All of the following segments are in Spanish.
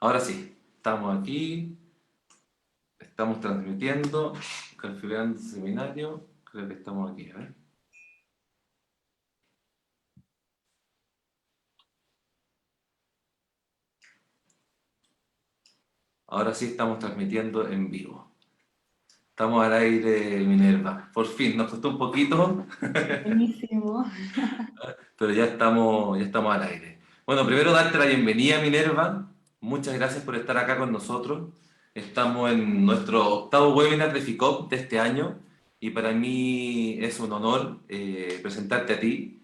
Ahora sí, estamos aquí, estamos transmitiendo, configurando el seminario, creo que estamos aquí, a ver. Ahora sí estamos transmitiendo en vivo. Estamos al aire, Minerva. Por fin, nos costó un poquito, Buenísimo. pero ya estamos al aire. Bueno, primero darte la bienvenida, Minerva. Muchas gracias por estar acá con nosotros. Estamos en nuestro octavo webinar de FICOP de este año y para mí es un honor presentarte a ti.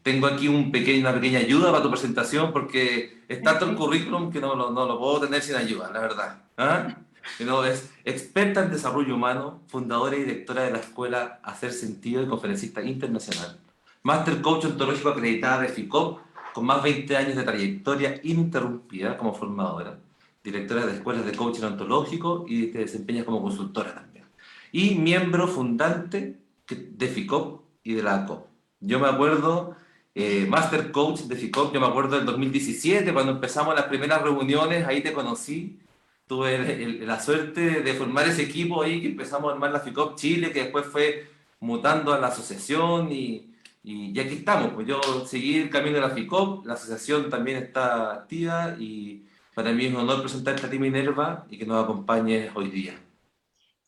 Tengo aquí una pequeña ayuda para tu presentación porque es tanto el Perfecto. currículum que no lo puedo tener sin ayuda, la verdad. ¿Ah? No, es experta en desarrollo humano, fundadora y directora de la escuela Hacer Sentido y conferencista internacional. Master Coach Ontológico acreditada de FICOP, con más de 20 años de trayectoria ininterrumpida como formadora. Directora de escuelas de coaching ontológico y te desempeñas como consultora también. Y miembro fundante de FICOP y de la ACOP. Yo me acuerdo, Master Coach de FICOP, yo me acuerdo del 2017, cuando empezamos las primeras reuniones, ahí te conocí. Tuve la suerte de formar ese equipo ahí que empezamos a armar la FICOP Chile, que después fue mutando a la asociación y aquí estamos. Pues yo seguí el camino de la FICOP, la asociación también está activa y para mí es un honor presentarte a ti, Minerva, y que nos acompañes hoy día.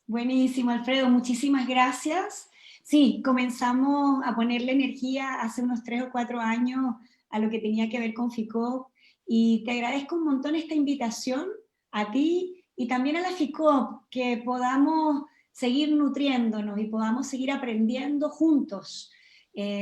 Buenísimo, Alfredo, muchísimas gracias. Sí, comenzamos a ponerle energía hace unos 3 o 4 años a lo que tenía que ver con FICOP y te agradezco un montón esta invitación a ti y también a la FICOP, que podamos seguir nutriéndonos y podamos seguir aprendiendo juntos.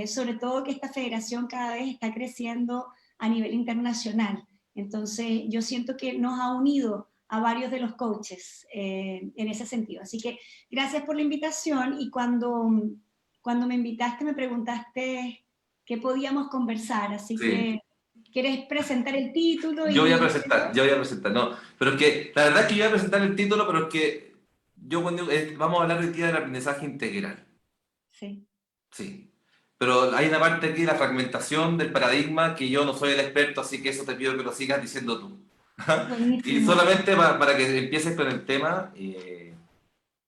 Sobre todo que esta federación cada vez está creciendo a nivel internacional. Entonces yo siento que nos ha unido a varios de los coaches en ese sentido. Así que gracias por la invitación y cuando me invitaste me preguntaste qué podíamos conversar, así Sí. que ¿quieres presentar el título y Yo voy a presentar, no. Pero es que, la verdad es que yo voy a presentar el título, pero es que yo cuando, vamos a hablar hoy día del aprendizaje integral. sí, Sí. Pero hay una parte aquí de la fragmentación del paradigma que yo no soy el experto, así que eso te pido que lo sigas diciendo tú. Y buenísimo. solamente para que empieces con el tema,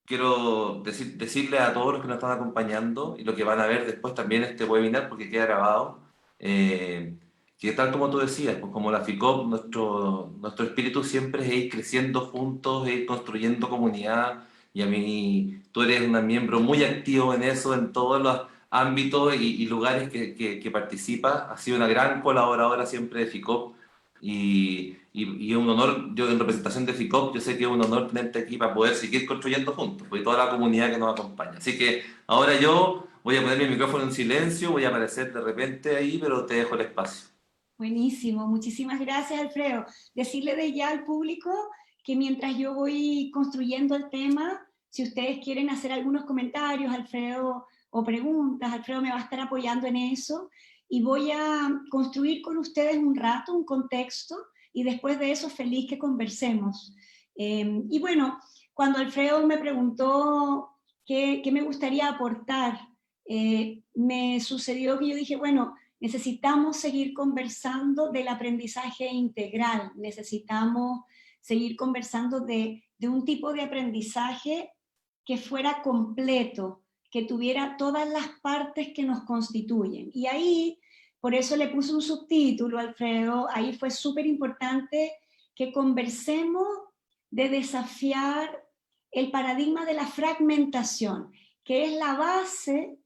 quiero decirle a todos los que nos están acompañando y lo que van a ver después también este webinar, porque queda grabado, eh, que tal como tú decías, pues como la FICOP, nuestro espíritu siempre es ir creciendo juntos, ir construyendo comunidad, y a mí tú eres un miembro muy activo en eso, en todos los ámbitos y lugares que participas, has sido una gran colaboradora siempre de FICOP, y es un honor, yo en representación de FICOP, yo sé que es un honor tenerte aquí para poder seguir construyendo juntos, pues, y toda la comunidad que nos acompaña. Así que ahora yo voy a poner mi micrófono en silencio, voy a aparecer de repente ahí, pero te dejo el espacio. Buenísimo, muchísimas gracias, Alfredo. Decirle de ya al público que mientras yo voy construyendo el tema, si ustedes quieren hacer algunos comentarios, Alfredo, o preguntas, Alfredo me va a estar apoyando en eso y voy a construir con ustedes un rato, un contexto, y después de eso feliz que conversemos. Y bueno, cuando Alfredo me preguntó qué me gustaría aportar, me sucedió que yo dije, bueno, necesitamos seguir conversando del aprendizaje integral, necesitamos seguir conversando de un tipo de aprendizaje que fuera completo, que tuviera todas las partes que nos constituyen. Y ahí, por eso le puse un subtítulo, Alfredo, ahí fue súper importante que conversemos de desafiar el paradigma de la fragmentación, que es la base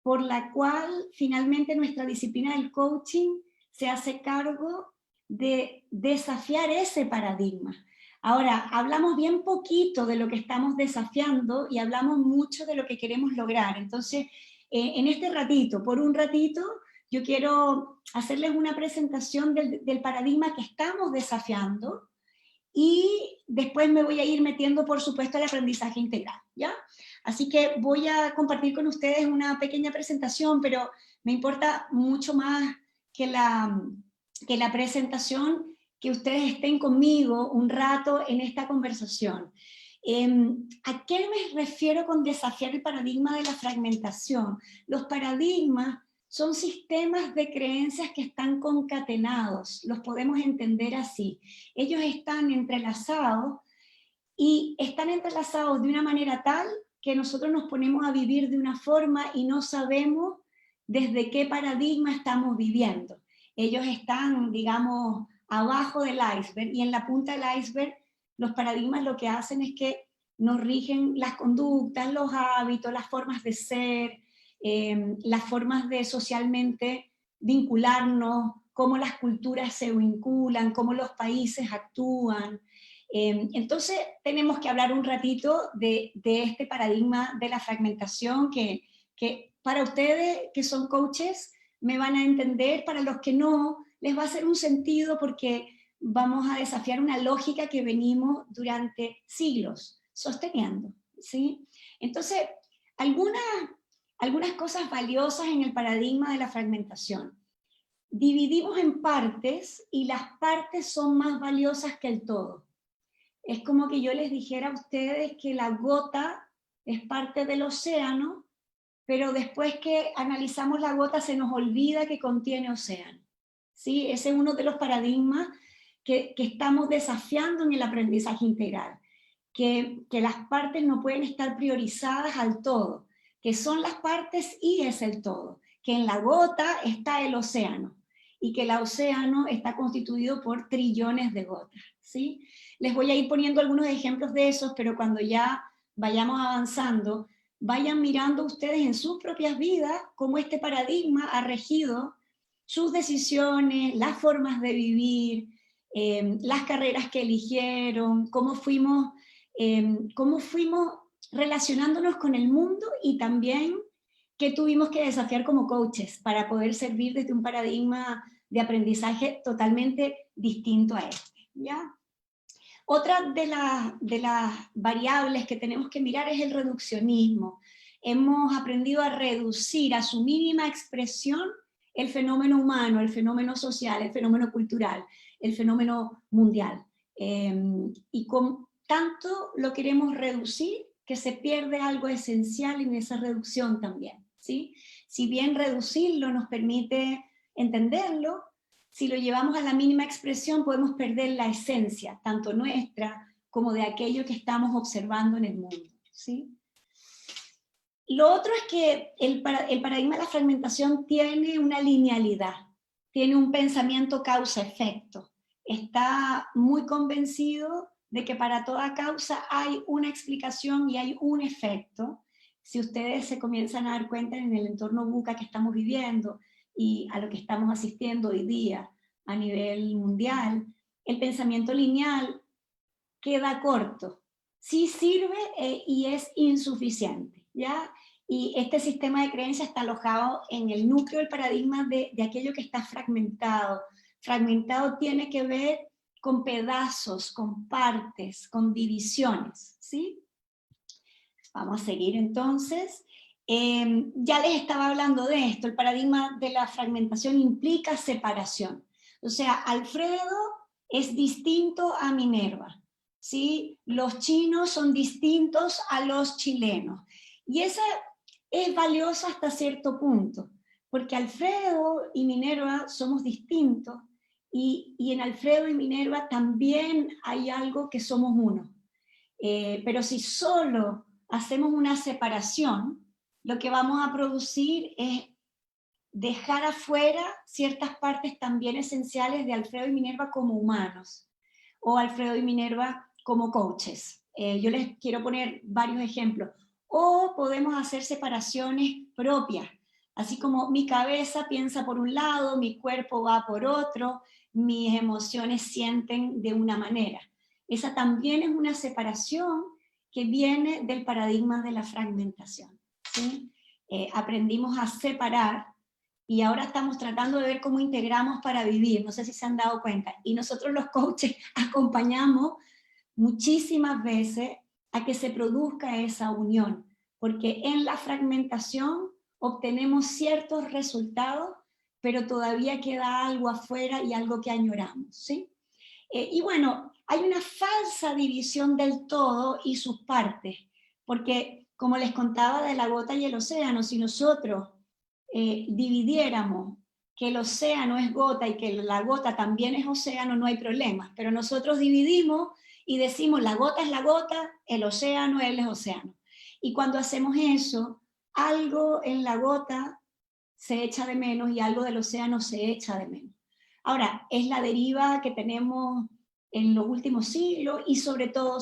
por la cual finalmente nuestra disciplina del coaching se hace cargo de desafiar ese paradigma. Ahora, hablamos bien poquito de lo que estamos desafiando y hablamos mucho de lo que queremos lograr. Entonces, en este ratito, por un ratito, yo quiero hacerles una presentación del paradigma que estamos desafiando y después me voy a ir metiendo, por supuesto, al aprendizaje integral, ¿ya? Así que voy a compartir con ustedes una pequeña presentación, pero me importa mucho más que la presentación, que ustedes estén conmigo un rato en esta conversación. ¿A qué me refiero con desafiar el paradigma de la fragmentación? Los paradigmas son sistemas de creencias que están concatenados, los podemos entender así. Ellos están entrelazados y están entrelazados de una manera tal que nosotros nos ponemos a vivir de una forma y no sabemos desde qué paradigma estamos viviendo. Ellos están, digamos, abajo del iceberg y en la punta del iceberg los paradigmas lo que hacen es que nos rigen las conductas, los hábitos, las formas de ser, las formas de socialmente vincularnos, cómo las culturas se vinculan, cómo los países actúan. Entonces tenemos que hablar un ratito de este paradigma de la fragmentación que para ustedes que son coaches me van a entender, para los que no, les va a hacer un sentido porque vamos a desafiar una lógica que venimos durante siglos sosteniendo, ¿sí? Entonces, algunas cosas valiosas en el paradigma de la fragmentación. Dividimos en partes y las partes son más valiosas que el todo. Es como que yo les dijera a ustedes que la gota es parte del océano, pero después que analizamos la gota se nos olvida que contiene océano. ¿Sí? Ese es uno de los paradigmas que estamos desafiando en el aprendizaje integral, que las partes no pueden estar priorizadas al todo, que son las partes y es el todo, que en la gota está el océano, y que el océano está constituido por trillones de gotas, ¿sí? Les voy a ir poniendo algunos ejemplos de esos, pero cuando ya vayamos avanzando, vayan mirando ustedes en sus propias vidas cómo este paradigma ha regido sus decisiones, las formas de vivir, las carreras que eligieron, cómo fuimos relacionándonos con el mundo y también qué tuvimos que desafiar como coaches para poder servir desde un paradigma de aprendizaje totalmente distinto a este, ¿ya? Otra de las variables que tenemos que mirar es el reduccionismo. Hemos aprendido a reducir a su mínima expresión el fenómeno humano, el fenómeno social, el fenómeno cultural, el fenómeno mundial. Y con tanto lo queremos reducir que se pierde algo esencial en esa reducción también, ¿sí? Si bien reducirlo nos permite entenderlo, si lo llevamos a la mínima expresión podemos perder la esencia, tanto nuestra como de aquello que estamos observando en el mundo, ¿sí? Lo otro es que el paradigma de la fragmentación tiene una linealidad, tiene un pensamiento causa-efecto. Está muy convencido de que para toda causa hay una explicación y hay un efecto. Si ustedes se comienzan a dar cuenta en el entorno VUCA que estamos viviendo y a lo que estamos asistiendo hoy día a nivel mundial, el pensamiento lineal queda corto. Sí sirve y es insuficiente, ¿ya? Y este sistema de creencias está alojado en el núcleo del paradigma de aquello que está fragmentado. Fragmentado tiene que ver con pedazos, con partes, con divisiones, ¿sí? Vamos a seguir entonces. Ya les estaba hablando de esto, el paradigma de la fragmentación implica separación. O sea, Alfredo es distinto a Minerva, ¿sí? Los chinos son distintos a los chilenos. Y esa es valiosa hasta cierto punto, porque Alfredo y Minerva somos distintos, y en Alfredo y Minerva también hay algo que somos uno. Pero si solo hacemos una separación, lo que vamos a producir es dejar afuera ciertas partes también esenciales de Alfredo y Minerva como humanos, o Alfredo y Minerva como coaches. Yo les quiero poner varios ejemplos. O podemos hacer separaciones propias, así como mi cabeza piensa por un lado, mi cuerpo va por otro, mis emociones sienten de una manera. Esa también es una separación que viene del paradigma de la fragmentación, ¿sí? Aprendimos a separar y ahora estamos tratando de ver cómo integramos para vivir, no sé si se han dado cuenta, y nosotros los coaches acompañamos muchísimas veces a que se produzca esa unión, porque en la fragmentación obtenemos ciertos resultados, pero todavía queda algo afuera y algo que añoramos, ¿sí? Y bueno, hay una falsa división del todo y sus partes, porque como les contaba de la gota y el océano, si nosotros dividiéramos que el océano es gota y que la gota también es océano, no hay problema. Pero nosotros dividimos y decimos la gota es la gota, el océano él es océano. Y cuando hacemos eso, algo en la gota se echa de menos y algo del océano se echa de menos. Ahora, es la deriva que tenemos en los últimos siglos y sobre todo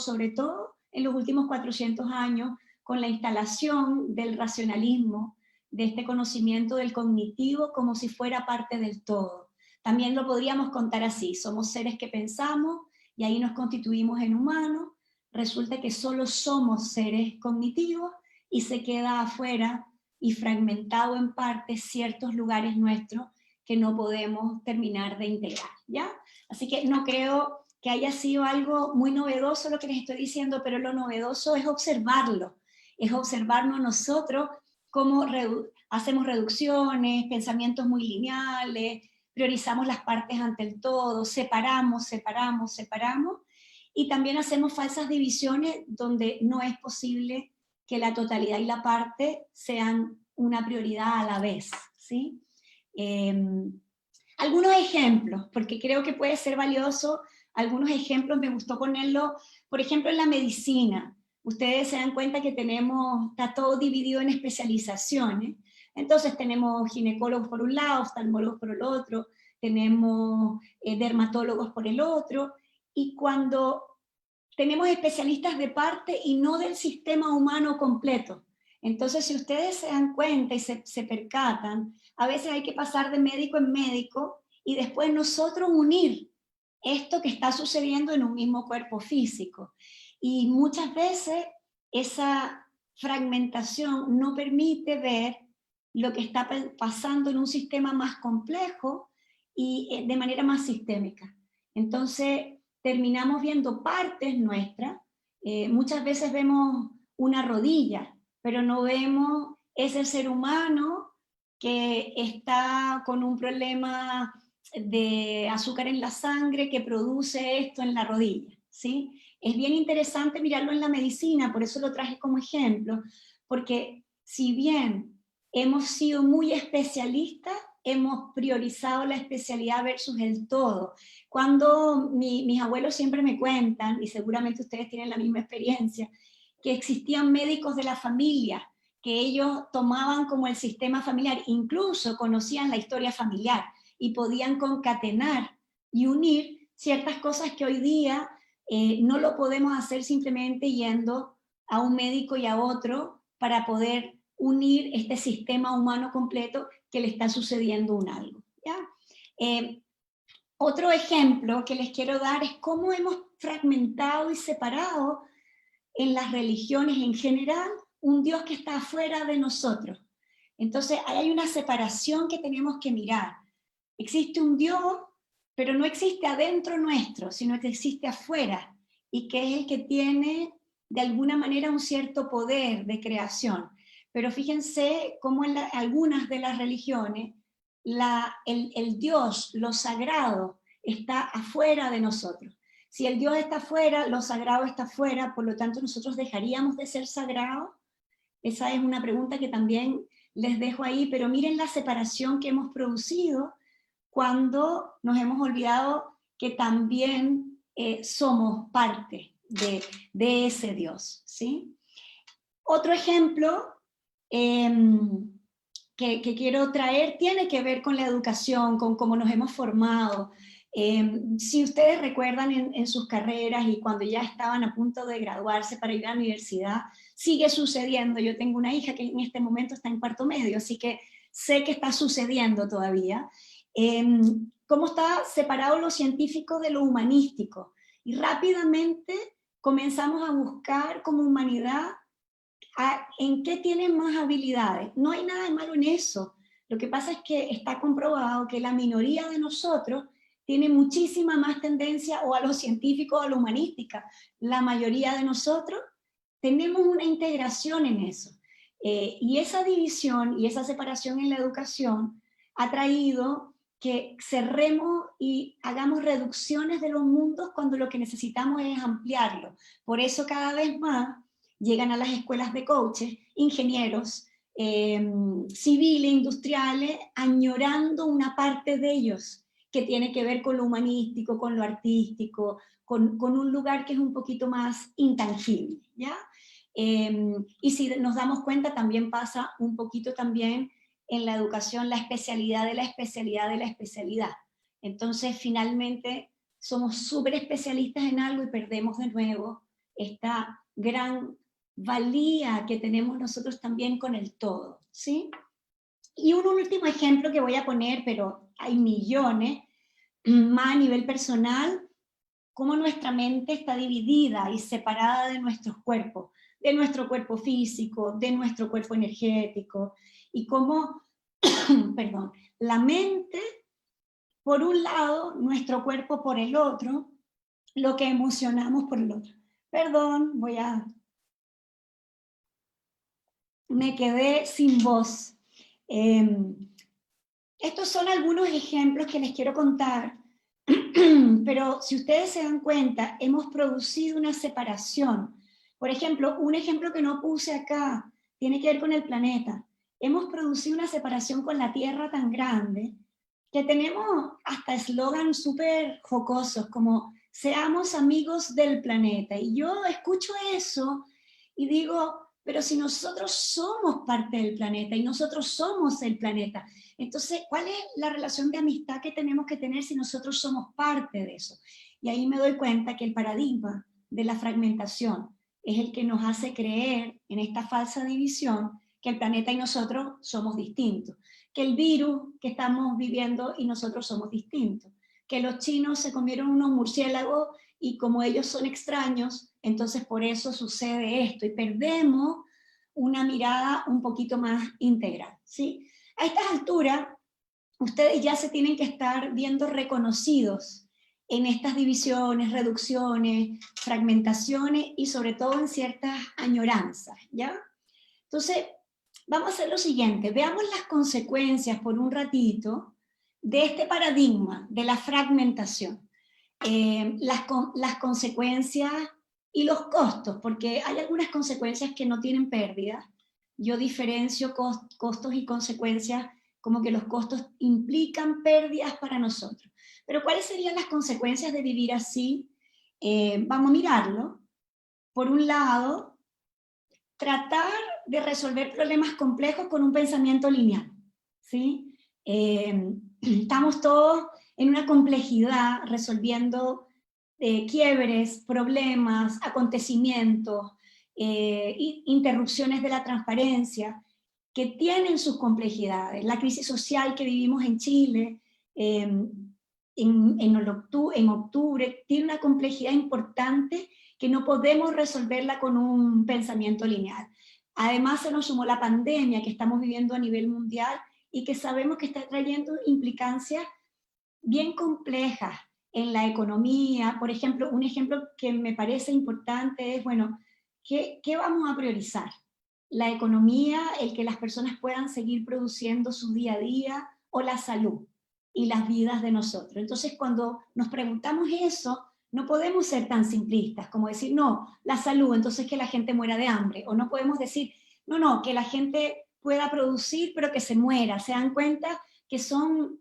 en los últimos 400 años con la instalación del racionalismo, de este conocimiento del cognitivo como si fuera parte del todo. También lo podríamos contar así, somos seres que pensamos y ahí nos constituimos en humanos, resulta que solo somos seres cognitivos y se queda afuera y fragmentado en partes ciertos lugares nuestros que no podemos terminar de integrar, ¿ya? Así que no creo que haya sido algo muy novedoso lo que les estoy diciendo, pero lo novedoso es observarlo, es observarnos nosotros cómo hacemos reducciones, pensamientos muy lineales, priorizamos las partes ante el todo, separamos, y también hacemos falsas divisiones donde no es posible que la totalidad y la parte sean una prioridad a la vez, ¿sí? Algunos ejemplos, porque creo que puede ser valioso, algunos ejemplos me gustó ponerlo, por ejemplo en la medicina. Ustedes se dan cuenta que está todo dividido en especializaciones, entonces tenemos ginecólogos por un lado, oftalmólogos por el otro, tenemos dermatólogos por el otro, y cuando tenemos especialistas de parte y no del sistema humano completo. Entonces, si ustedes se dan cuenta y se percatan, a veces hay que pasar de médico en médico y después nosotros unir esto que está sucediendo en un mismo cuerpo físico. Y muchas veces esa fragmentación no permite ver lo que está pasando en un sistema más complejo y de manera más sistémica. Entonces, terminamos viendo partes nuestras, muchas veces vemos una rodilla, pero no vemos ese ser humano que está con un problema de azúcar en la sangre que produce esto en la rodilla, ¿sí? Es bien interesante mirarlo en la medicina, por eso lo traje como ejemplo, porque si bien hemos sido muy especialistas, hemos priorizado la especialidad versus el todo. Cuando mis abuelos siempre me cuentan, y seguramente ustedes tienen la misma experiencia, que existían médicos de la familia, que ellos tomaban como el sistema familiar, incluso conocían la historia familiar, y podían concatenar y unir ciertas cosas que hoy día no lo podemos hacer simplemente yendo a un médico y a otro para poder unir este sistema humano completo que le está sucediendo un algo, ¿ya? Otro ejemplo que les quiero dar es cómo hemos fragmentado y separado en las religiones en general un Dios que está afuera de nosotros. Entonces hay una separación que tenemos que mirar. Existe un Dios, pero no existe adentro nuestro, sino que existe afuera, y que es el que tiene de alguna manera un cierto poder de creación. Pero fíjense cómo en algunas de las religiones el Dios, lo sagrado, está afuera de nosotros. Si el Dios está afuera, lo sagrado está afuera, por lo tanto nosotros dejaríamos de ser sagrados. Esa es una pregunta que también les dejo ahí, pero miren la separación que hemos producido cuando nos hemos olvidado que también somos parte de ese Dios, ¿sí? Otro ejemplo que quiero traer tiene que ver con la educación, con cómo nos hemos formado. Si ustedes recuerdan en sus carreras y cuando ya estaban a punto de graduarse para ir a la universidad, sigue sucediendo. Yo tengo una hija que en este momento está en cuarto medio, así que sé que está sucediendo todavía. Cómo está separado lo científico de lo humanístico. Y rápidamente comenzamos a buscar como humanidad en qué tienen más habilidades. No hay nada de malo en eso. Lo que pasa es que está comprobado que la minoría de nosotros tiene muchísima más tendencia o a lo científico o a lo humanística. La mayoría de nosotros tenemos una integración en eso. Y esa división y esa separación en la educación ha traído que cerremos y hagamos reducciones de los mundos cuando lo que necesitamos es ampliarlo. Por eso cada vez más llegan a las escuelas de coaches, ingenieros, civiles, industriales, añorando una parte de ellos, que tiene que ver con lo humanístico, con lo artístico, con un lugar que es un poquito más intangible, ¿ya? Y si nos damos cuenta, también pasa un poquito también en la educación, la especialidad de la especialidad de la especialidad. Entonces, finalmente, somos súper especialistas en algo y perdemos de nuevo esta gran valía que tenemos nosotros también con el todo, ¿sí? Y un último ejemplo que voy a poner, pero hay millones, más a nivel personal, cómo nuestra mente está dividida y separada de nuestros cuerpos, de nuestro cuerpo físico, de nuestro cuerpo energético, y cómo, perdón, la mente por un lado, nuestro cuerpo por el otro, lo que emocionamos por el otro. Perdón, me quedé sin voz. Estos son algunos ejemplos que les quiero contar, pero si ustedes se dan cuenta, hemos producido una separación. Por ejemplo, un ejemplo que no puse acá, tiene que ver con el planeta. Hemos producido una separación con la Tierra tan grande que tenemos hasta eslogans súper jocosos como seamos amigos del planeta. Y yo escucho eso y digo, pero si nosotros somos parte del planeta y nosotros somos el planeta, entonces, ¿cuál es la relación de amistad que tenemos que tener si nosotros somos parte de eso? Y ahí me doy cuenta que el paradigma de la fragmentación es el que nos hace creer en esta falsa división que el planeta y nosotros somos distintos, que el virus que estamos viviendo y nosotros somos distintos, que los chinos se comieron unos murciélagos y como ellos son extraños, entonces por eso sucede esto y perdemos una mirada un poquito más integral, ¿sí? A estas alturas, ustedes ya se tienen que estar viendo reconocidos en estas divisiones, reducciones, fragmentaciones y sobre todo en ciertas añoranzas, ¿ya? Entonces, vamos a hacer lo siguiente, veamos las consecuencias por un ratito de este paradigma de la fragmentación. Las consecuencias y los costos, porque hay algunas consecuencias que no tienen pérdida. Yo diferencio costos y consecuencias como que los costos implican pérdidas para nosotros. Pero ¿cuáles serían las consecuencias de vivir así? Vamos a mirarlo. Por un lado, tratar de resolver problemas complejos con un pensamiento lineal, ¿sí? Estamos todos en una complejidad resolviendo quiebres, problemas, acontecimientos, interrupciones de la transparencia, que tienen sus complejidades. La crisis social que vivimos en Chile, en octubre, tiene una complejidad importante que no podemos resolverla con un pensamiento lineal. Además se nos sumó la pandemia que estamos viviendo a nivel mundial y que sabemos que está trayendo implicancias bien complejas en la economía. Por ejemplo, un ejemplo que me parece importante es, bueno, ¿qué vamos a priorizar? La economía, el que las personas puedan seguir produciendo su día a día, o la salud y las vidas de nosotros. Entonces, cuando nos preguntamos eso, no podemos ser tan simplistas como decir, no, la salud, entonces que la gente muera de hambre, o no podemos decir, no, que la gente pueda producir, pero que se muera. Se dan cuenta que son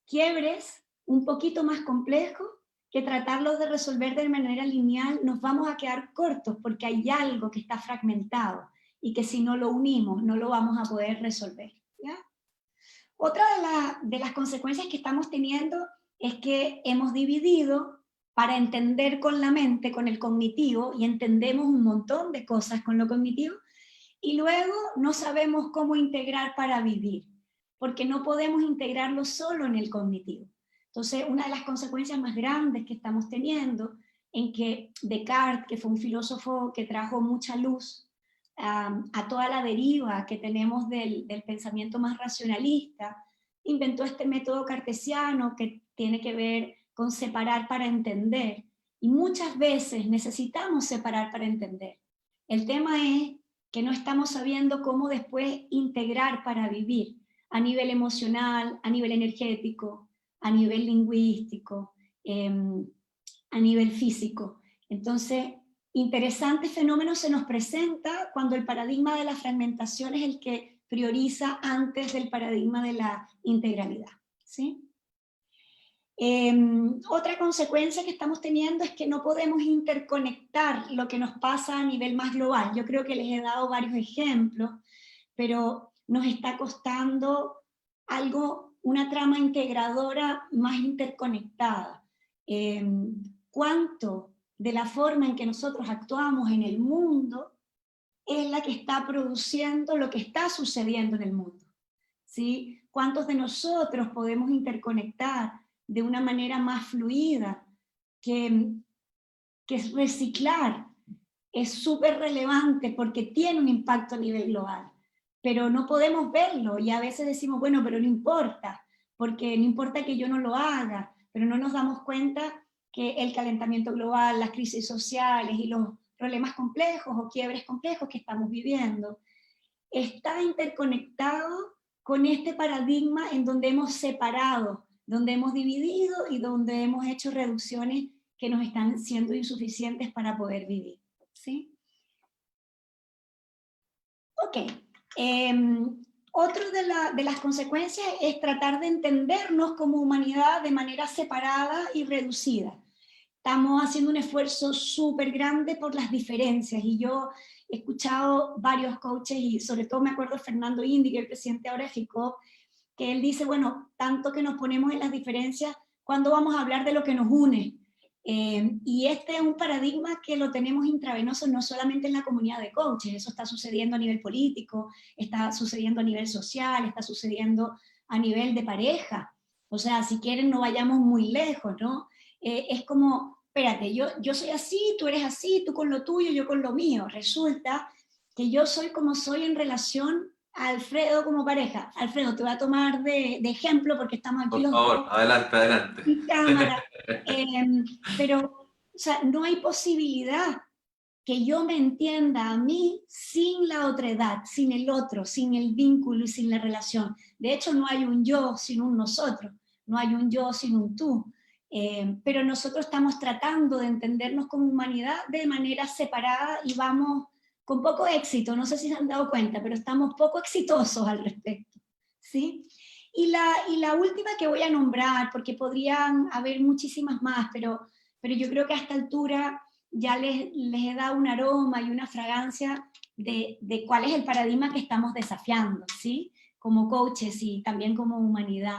quiebres un poquito más complejos, que tratarlos de resolver de manera lineal nos vamos a quedar cortos porque hay algo que está fragmentado y que si no lo unimos no lo vamos a poder resolver, ¿ya? Otra de las consecuencias que estamos teniendo es que hemos dividido para entender con la mente, con el cognitivo, y entendemos un montón de cosas con lo cognitivo, y luego no sabemos cómo integrar para vivir, porque no podemos integrarlo solo en el cognitivo. Entonces, una de las consecuencias más grandes que estamos teniendo, en que Descartes, que fue un filósofo que trajo mucha luz a toda la deriva que tenemos del pensamiento más racionalista, inventó este método cartesiano que tiene que ver con separar para entender, y muchas veces necesitamos separar para entender. El tema es que no estamos sabiendo cómo después integrar para vivir, a nivel emocional, a nivel energético, a nivel lingüístico, a nivel físico. Entonces, interesante fenómeno se nos presenta cuando el paradigma de la fragmentación es el que prioriza antes del paradigma de la integralidad, ¿sí? Otra consecuencia que estamos teniendo es que no podemos interconectar lo que nos pasa a nivel más global. Yo creo que les he dado varios ejemplos, pero nos está costando algo, una trama integradora más interconectada. ¿Cuánto de la forma en que nosotros actuamos en el mundo es la que está produciendo lo que está sucediendo en el mundo? ¿Sí? ¿Cuántos de nosotros podemos interconectar de una manera más fluida? Que reciclar es súper relevante porque tiene un impacto a nivel global, pero no podemos verlo y a veces decimos, bueno, pero no importa, porque no importa que yo no lo haga, pero no nos damos cuenta que el calentamiento global, las crisis sociales y los problemas complejos o quiebres complejos que estamos viviendo, está interconectado con este paradigma en donde hemos separado, donde hemos dividido y donde hemos hecho reducciones que nos están siendo insuficientes para poder vivir, ¿sí? Ok. Otro de las consecuencias es tratar de entendernos como humanidad de manera separada y reducida. Estamos haciendo un esfuerzo súper grande por las diferencias, y yo he escuchado varios coaches, y sobre todo me acuerdo de Fernando Indi, que es el presidente ahora de FICOP, que él dice, bueno, tanto que nos ponemos en las diferencias, ¿cuándo vamos a hablar de lo que nos une? Y este es un paradigma que lo tenemos intravenoso no solamente en la comunidad de coaches, eso está sucediendo a nivel político, está sucediendo a nivel social, está sucediendo a nivel de pareja. O sea, si quieren no vayamos muy lejos, ¿no? Es como, espérate, yo soy así, tú eres así, tú con lo tuyo, yo con lo mío. Resulta que yo soy como soy en relación a Alfredo como pareja. Alfredo, te voy a tomar de ejemplo porque estamos aquí Por los favor, dos adelante, adelante. en cámara. Pero, o sea, no hay posibilidad que yo me entienda a mí sin la otredad, sin el otro, sin el vínculo y sin la relación. De hecho, no hay un yo sin un nosotros, no hay un yo sin un tú. Pero nosotros estamos tratando de entendernos como humanidad de manera separada y vamos con poco éxito, no sé si se han dado cuenta, pero estamos poco exitosos al respecto, ¿sí? Y la última que voy a nombrar, porque podrían haber muchísimas más, pero yo creo que a esta altura ya les he dado un aroma y una fragancia de cuál es el paradigma que estamos desafiando, ¿sí? Como coaches y también como humanidad.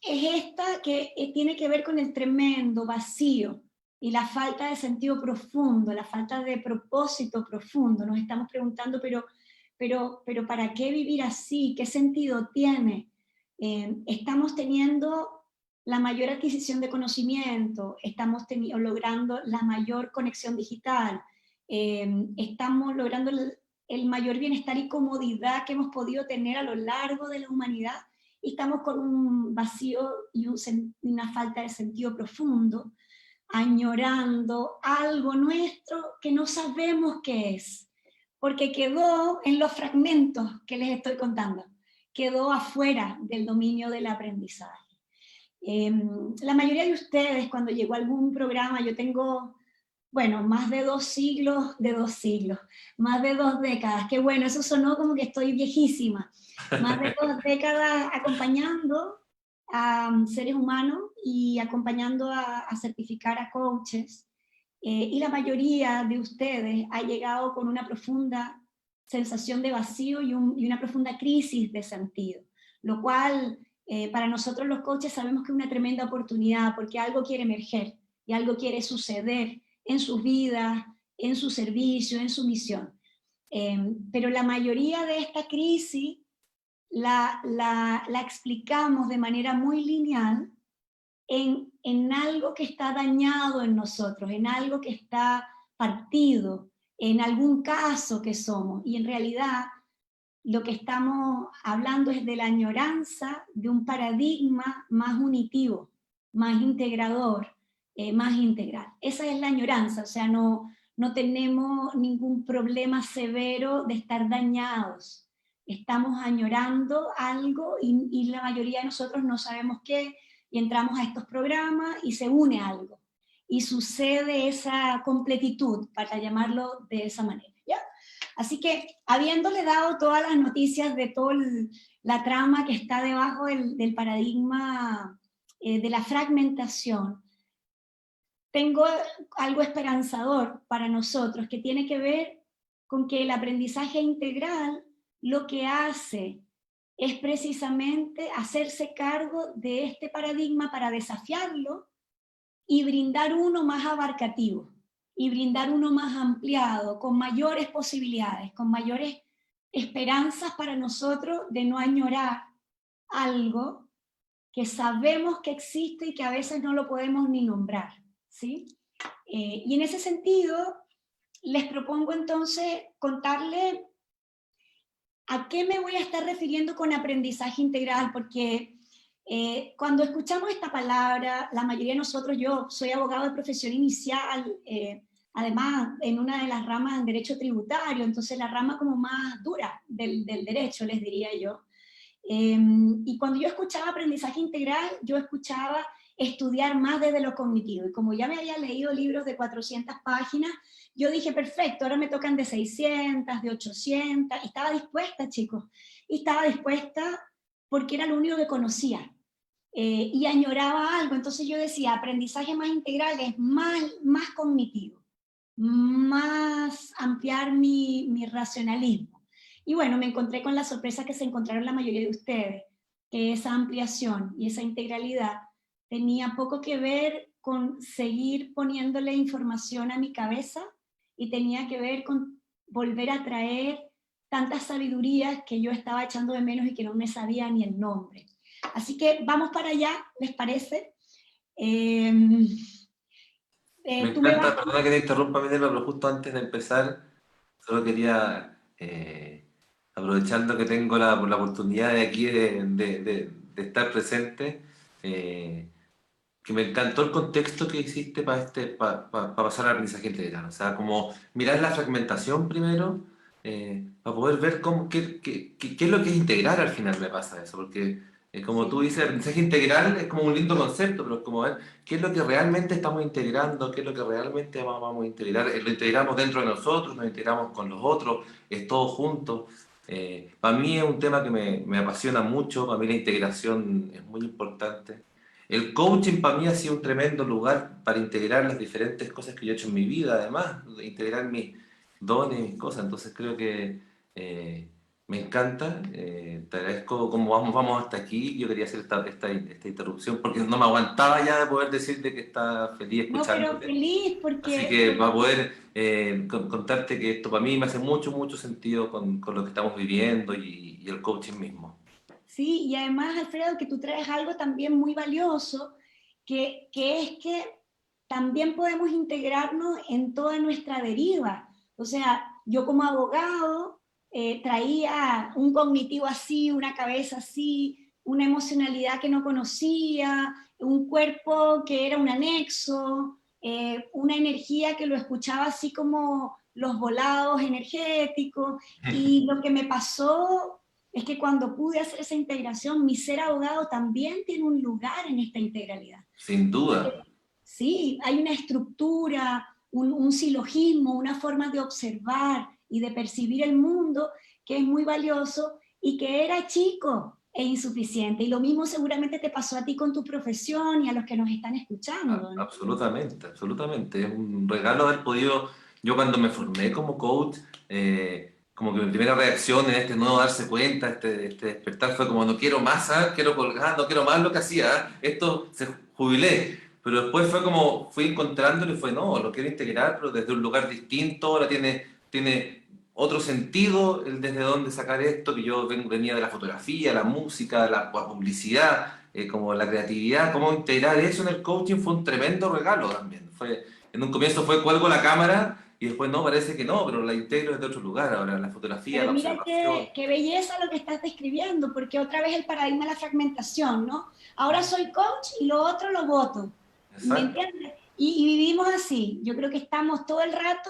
Es esta que tiene que ver con el tremendo vacío y la falta de sentido profundo, la falta de propósito profundo. Nos estamos preguntando, pero ¿para qué vivir así? ¿Qué sentido tiene? Estamos teniendo la mayor adquisición de conocimiento, estamos logrando la mayor conexión digital, estamos logrando el mayor bienestar y comodidad que hemos podido tener a lo largo de la humanidad, y estamos con un vacío y una falta de sentido profundo, añorando algo nuestro que no sabemos qué es, porque quedó en los fragmentos que les estoy contando, quedó afuera del dominio del aprendizaje. La mayoría de ustedes, cuando llegó a algún programa, yo tengo, bueno, más de 2 siglos, más de 2 décadas, qué bueno, eso sonó como que estoy viejísima, más de 2 décadas acompañando a seres humanos y acompañando a certificar a coaches, y la mayoría de ustedes ha llegado con una profunda sensación de vacío y una profunda crisis de sentido, lo cual para nosotros los coaches sabemos que es una tremenda oportunidad, porque algo quiere emerger y algo quiere suceder en sus vidas, en su servicio, en su misión. Pero la mayoría de esta crisis la explicamos de manera muy lineal en algo que está dañado en nosotros, en algo que está partido, en algún caso que somos, y en realidad lo que estamos hablando es de la añoranza de un paradigma más unitivo, más integrador, más integral. Esa es la añoranza, o sea, no tenemos ningún problema severo de estar dañados. Estamos añorando algo y la mayoría de nosotros no sabemos qué, y entramos a estos programas y se une algo. Y sucede esa completitud, para llamarlo de esa manera, ¿ya? Así que, habiéndole dado todas las noticias de toda la trama que está debajo del paradigma de la fragmentación, tengo algo esperanzador para nosotros, que tiene que ver con que el aprendizaje integral lo que hace es precisamente hacerse cargo de este paradigma para desafiarlo y brindar uno más abarcativo, y brindar uno más ampliado, con mayores posibilidades, con mayores esperanzas para nosotros de no añorar algo que sabemos que existe y que a veces no lo podemos ni nombrar, ¿sí? Y en ese sentido, les propongo entonces contarle a qué me voy a estar refiriendo con aprendizaje integral, porque cuando escuchamos esta palabra, la mayoría de nosotros, yo soy abogado de profesión inicial, además en una de las ramas en derecho tributario, entonces la rama como más dura del derecho, les diría yo. Y cuando yo escuchaba aprendizaje integral, yo escuchaba estudiar más desde lo cognitivo, y como ya me había leído libros de 400 páginas, yo dije, perfecto, ahora me tocan de 600, de 800, y estaba dispuesta, chicos, y estaba dispuesta porque era lo único que conocía, y añoraba algo. Entonces yo decía, aprendizaje más integral es más cognitivo, más ampliar mi racionalismo. Y bueno, me encontré con la sorpresa que se encontraron la mayoría de ustedes, que esa ampliación y esa integralidad tenía poco que ver con seguir poniéndole información a mi cabeza, y tenía que ver con volver a traer tantas sabidurías que yo estaba echando de menos y que no me sabía ni el nombre. Así que vamos para allá, ¿les parece? Me Tú me vas... encanta, perdona que te interrumpa, Minerva, pero justo antes de empezar, solo quería, aprovechando que tengo la oportunidad de aquí de estar presente, eh, que me encantó el contexto que hiciste para pasar al aprendizaje integral. O sea, como mirar la fragmentación primero, para poder ver qué es lo que es integrar al final, me pasa eso. Porque, como tú Sí. dices, el aprendizaje integral es como un lindo concepto, pero es como ver qué es lo que realmente estamos integrando, qué es lo que realmente vamos a integrar. Lo integramos dentro de nosotros, nos integramos con los otros, es todo junto. Para mí es un tema que me apasiona mucho, para mí la integración es muy importante. El coaching para mí ha sido un tremendo lugar para integrar las diferentes cosas que yo he hecho en mi vida, además, de integrar mis dones, mis cosas. Entonces creo que me encanta. Te agradezco cómo vamos hasta aquí. Yo quería hacer esta interrupción porque no me aguantaba ya de poder decirte que estaba feliz No, pero escuchándote. feliz Así porque, que para poder contarte que esto para mí me hace mucho sentido con lo que estamos viviendo y el coaching mismo. sí, y además, Alfredo, que tú traes algo también muy valioso, que es que también podemos integrarnos en toda nuestra deriva. O sea, yo como abogado traía un cognitivo así, una cabeza así, una emocionalidad que no conocía, un cuerpo que era un anexo, una energía que lo escuchaba así como los volados energéticos, y lo que me pasó es que cuando pude hacer esa integración, mi ser abogado también tiene un lugar en esta integralidad. Sin Porque duda. sí, hay una estructura, un silogismo, una forma de observar y de percibir el mundo que es muy valioso y que era chico e insuficiente. Y lo mismo seguramente te pasó a ti con tu profesión y a los que nos están escuchando, ¿no? Absolutamente. Es un regalo haber podido, yo cuando me formé como coach, como que mi primera reacción en este nuevo darse cuenta, este despertar fue como no quiero más, ¿ah? Quiero colgar, no quiero más lo que hacía, ¿ah? Esto se jubilé. Pero después fue como, fui encontrándolo y fue, no, lo quiero integrar, pero desde un lugar distinto, ahora tiene otro sentido el desde dónde sacar esto, que yo venía de la fotografía, la música, la publicidad, como la creatividad, cómo integrar eso en el coaching fue un tremendo regalo también. En un comienzo fue cuelgo la cámara y después no, parece que no, pero la integro desde otro lugar, ahora la fotografía, Pero la mira observación. qué belleza lo que estás describiendo, porque otra vez el paradigma de la fragmentación, ¿no? Ahora soy coach y lo otro lo voto, ¿me Exacto. entiendes? Y vivimos así. Yo creo que estamos todo el rato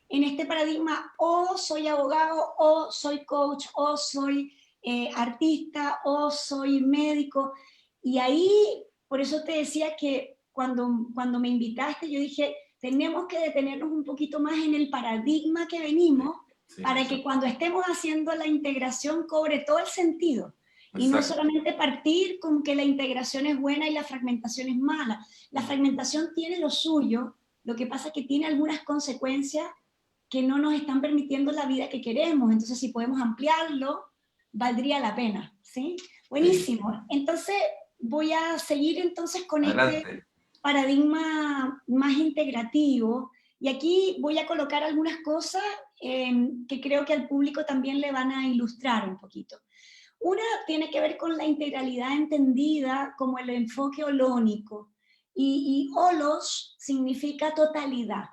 en este paradigma: o soy abogado, o soy coach, o soy artista, o soy médico. Y ahí, por eso te decía que cuando me invitaste, yo dije, tenemos que detenernos un poquito más en el paradigma que venimos, Sí, para que exacto. cuando estemos haciendo la integración cobre todo el sentido. Y no Exacto. solamente partir con que la integración es buena y la fragmentación es mala. La fragmentación tiene lo suyo, lo que pasa es que tiene algunas consecuencias que no nos están permitiendo la vida que queremos. Entonces, si podemos ampliarlo, valdría la pena, ¿sí? Sí. Buenísimo. Entonces, voy a seguir entonces con este Adelante. paradigma más integrativo, y aquí voy a colocar algunas cosas que creo que al público también le van a ilustrar un poquito. Una tiene que ver con la integralidad entendida como el enfoque holónico, y holos significa totalidad,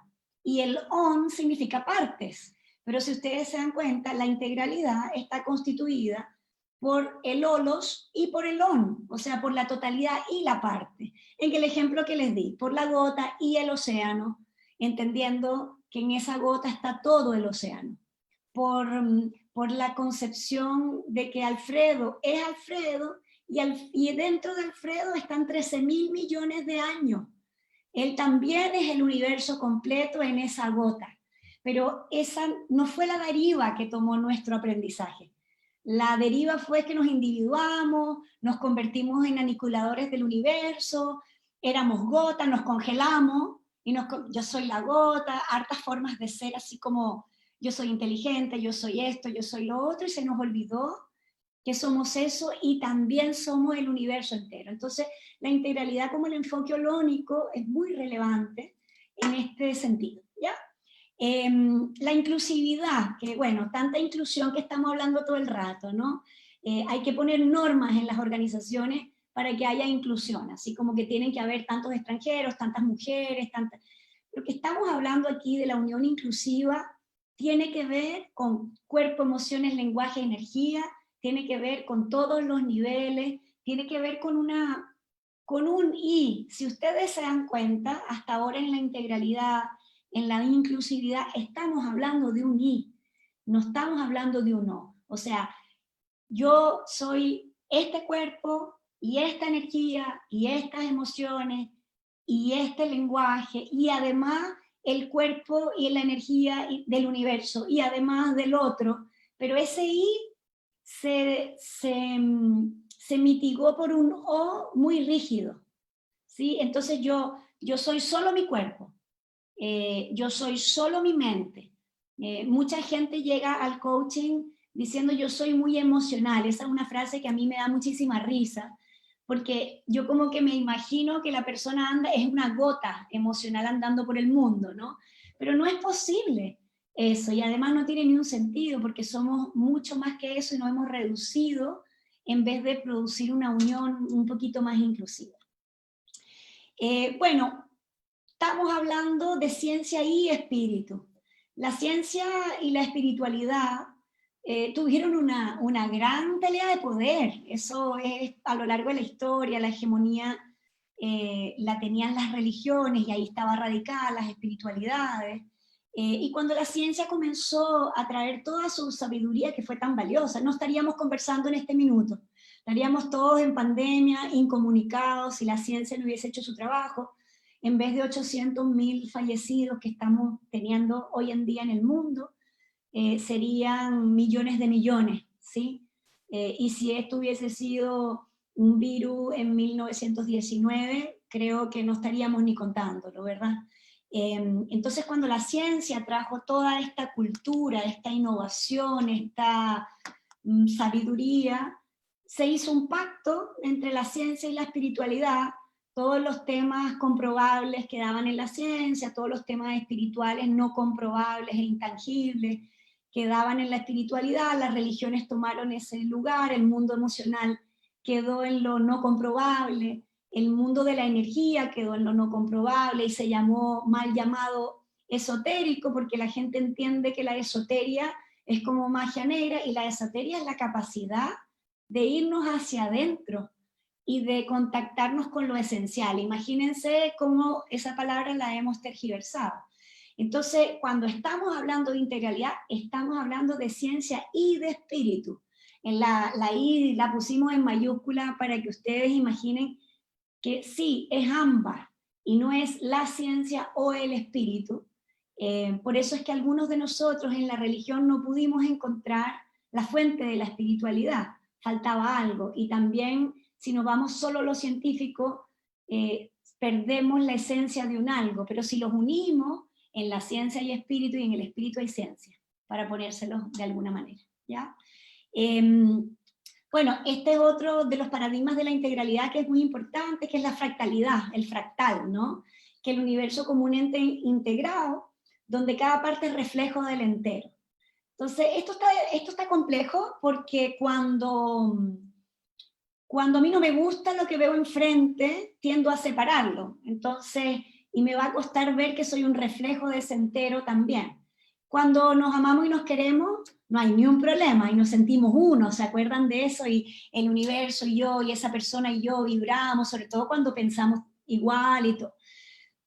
y el on significa partes, pero si ustedes se dan cuenta, la integralidad está constituida por el holos y por el on, o sea, por la totalidad y la parte. En el ejemplo que les di, por la gota y el océano, entendiendo que en esa gota está todo el océano. Por la concepción de que Alfredo es Alfredo, y dentro de Alfredo están 13.000 millones de años. Él también es el universo completo en esa gota. Pero esa no fue la deriva que tomó nuestro aprendizaje. La deriva fue que nos individuamos, nos convertimos en aniquiladores del universo, éramos gota, nos congelamos, y yo soy la gota, hartas formas de ser, así como yo soy inteligente, yo soy esto, yo soy lo otro, y se nos olvidó que somos eso y también somos el universo entero. Entonces, la integralidad como el enfoque holónico es muy relevante en este sentido, ¿ya? La inclusividad, que bueno, tanta inclusión que estamos hablando todo el rato, ¿no? Hay que poner normas en las organizaciones para que haya inclusión, así como que tienen que haber tantos extranjeros, tantas mujeres, tantas... Lo que estamos hablando aquí de la unión inclusiva tiene que ver con cuerpo, emociones, lenguaje, energía, tiene que ver con todos los niveles, tiene que ver con un I. Si ustedes se dan cuenta, hasta ahora en la integralidad, en la inclusividad, estamos hablando de un I, no estamos hablando de un O. O sea, yo soy este cuerpo y esta energía y estas emociones y este lenguaje, y además el cuerpo y la energía del universo, y además del otro, pero ese I se mitigó por un O muy rígido, ¿sí? Entonces yo soy solo mi cuerpo, yo soy solo mi mente. Mucha gente llega al coaching diciendo yo soy muy emocional. Esa es una frase que a mí me da muchísima risa, porque yo como que me imagino que la persona anda, es una gota emocional andando por el mundo, ¿no? Pero no es posible eso, y además no tiene ni un sentido, porque somos mucho más que eso y nos hemos reducido en vez de producir una unión un poquito más inclusiva. Bueno, estamos hablando de ciencia y espíritu. La ciencia y la espiritualidad tuvieron una gran pelea de poder. Eso es a lo largo de la historia, la hegemonía la tenían las religiones, y ahí estaba radicada las espiritualidades. Y cuando la ciencia comenzó a traer toda su sabiduría, que fue tan valiosa, no estaríamos conversando en este minuto. Estaríamos todos en pandemia, incomunicados, si la ciencia no hubiese hecho su trabajo. En vez de 800.000 fallecidos que estamos teniendo hoy en día en el mundo, serían millones de millones, ¿sí? Y si esto hubiese sido un virus en 1919, creo que no estaríamos ni contándolo, ¿verdad? Entonces, cuando la ciencia trajo toda esta cultura, esta innovación, esta sabiduría, se hizo un pacto entre la ciencia y la espiritualidad. Todos los temas comprobables quedaban en la ciencia, todos los temas espirituales no comprobables e intangibles quedaban en la espiritualidad, las religiones tomaron ese lugar, el mundo emocional quedó en lo no comprobable, el mundo de la energía quedó en lo no comprobable, y se llamó, mal llamado, esotérico, porque la gente entiende que la esoteria es como magia negra, y la esoteria es la capacidad de irnos hacia adentro y de contactarnos con lo esencial. Imagínense cómo esa palabra la hemos tergiversado. Entonces, cuando estamos hablando de integralidad, estamos hablando de ciencia y de espíritu. En la I la pusimos en mayúscula para que ustedes imaginen que sí, es ambas, y no es la ciencia o el espíritu, Por eso es que algunos de nosotros en la religión no pudimos encontrar la fuente de la espiritualidad, faltaba algo, y también si nos vamos solo a lo científico, perdemos la esencia de un algo, pero si los unimos, en la ciencia hay espíritu y en el espíritu hay ciencia, para ponérselos de alguna manera, ¿ya? Bueno, este es otro de los paradigmas de la integralidad que es muy importante, que es la fractalidad, el fractal, ¿no? Que el universo como un ente integrado, donde cada parte es reflejo del entero. Entonces, esto está complejo porque cuando a mí no me gusta lo que veo enfrente, tiendo a separarlo. Entonces, y me va a costar ver que soy un reflejo de ese entero también. Cuando nos amamos y nos queremos, no hay ni un problema y nos sentimos uno, ¿se acuerdan de eso? Y el universo y yo, y esa persona y yo vibramos, sobre todo cuando pensamos igual y todo.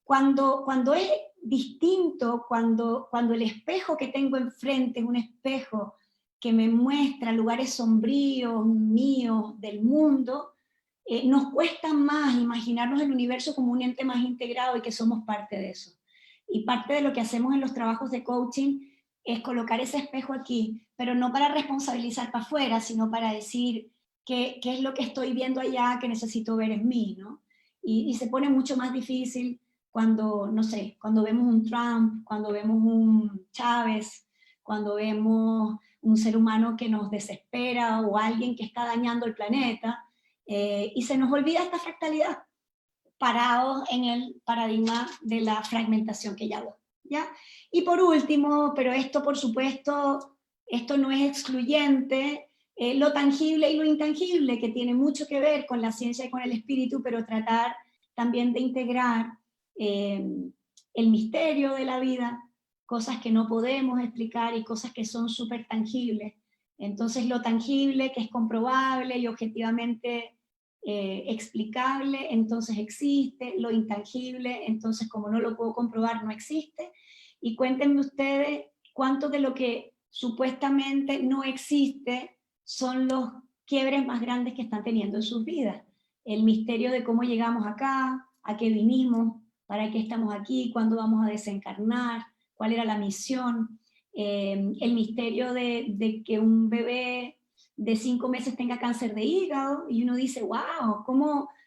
Cuando es distinto, cuando el espejo que tengo enfrente es un espejo que me muestra lugares sombríos míos del mundo, nos cuesta más imaginarnos el universo como un ente más integrado y que somos parte de eso. Y parte de lo que hacemos en los trabajos de coaching es colocar ese espejo aquí, pero no para responsabilizar para afuera, sino para decir qué es lo que estoy viendo allá que necesito ver en mí, ¿no? Y se pone mucho más difícil cuando, no sé, cuando vemos un Trump, cuando vemos un Chávez, cuando vemos un ser humano que nos desespera o alguien que está dañando el planeta, y se nos olvida esta fractalidad, parados en el paradigma de la fragmentación que ya habló, ¿ya? Y por último, pero esto por supuesto, esto no es excluyente, lo tangible y lo intangible, que tiene mucho que ver con la ciencia y con el espíritu, pero tratar también de integrar el misterio de la vida, cosas que no podemos explicar y cosas que son súper tangibles. Entonces lo tangible, que es comprobable y objetivamente explicable, entonces existe, lo intangible, entonces como no lo puedo comprobar, no existe. Y cuéntenme ustedes cuánto de lo que supuestamente no existe son los quiebres más grandes que están teniendo en sus vidas. El misterio de cómo llegamos acá, a qué vinimos, para qué estamos aquí, cuándo vamos a desencarnar, cuál era la misión, el misterio de que un bebé de 5 meses tenga cáncer de hígado, y uno dice, wow,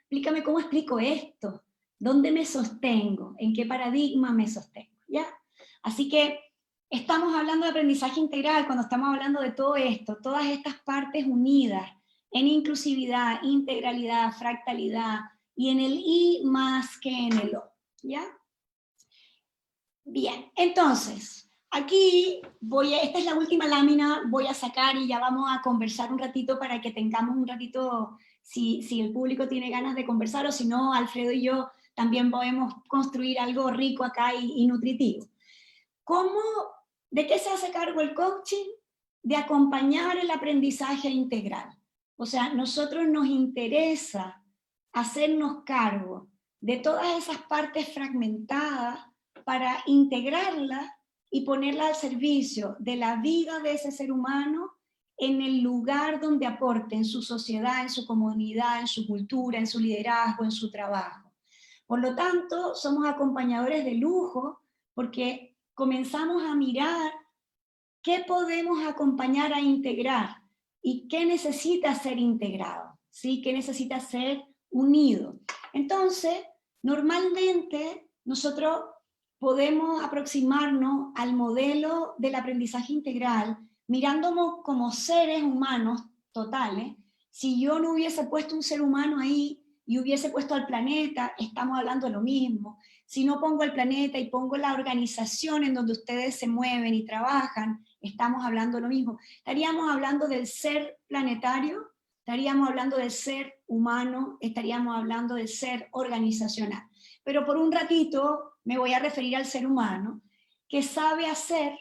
explícame cómo explico esto, ¿dónde me sostengo? ¿En qué paradigma me sostengo? ¿Ya? Así que estamos hablando de aprendizaje integral cuando estamos hablando de todo esto, todas estas partes unidas en inclusividad, integralidad, fractalidad, y en el I más que en el O, ¿ya? Bien, entonces, aquí esta es la última lámina, voy a sacar y ya vamos a conversar un ratito para que tengamos un ratito, si el público tiene ganas de conversar, o si no, Alfredo y yo también podemos construir algo rico acá y nutritivo. ¿De qué se hace cargo el coaching? De acompañar el aprendizaje integral. O sea, nosotros nos interesa hacernos cargo de todas esas partes fragmentadas para integrarlas y ponerlas al servicio de la vida de ese ser humano en el lugar donde aporte, en su sociedad, en su comunidad, en su cultura, en su liderazgo, en su trabajo. Por lo tanto, somos acompañadores de lujo porque comenzamos a mirar qué podemos acompañar a integrar y qué necesita ser integrado, ¿sí? Qué necesita ser unido. Entonces, normalmente nosotros podemos aproximarnos al modelo del aprendizaje integral mirándonos como seres humanos totales. Si yo no hubiese puesto un ser humano ahí y hubiese puesto al planeta, estamos hablando de lo mismo. Si no pongo el planeta y pongo la organización en donde ustedes se mueven y trabajan, estamos hablando de lo mismo. Estaríamos hablando del ser planetario, estaríamos hablando del ser humano, estaríamos hablando del ser organizacional. Pero por un ratito me voy a referir al ser humano, que sabe hacer,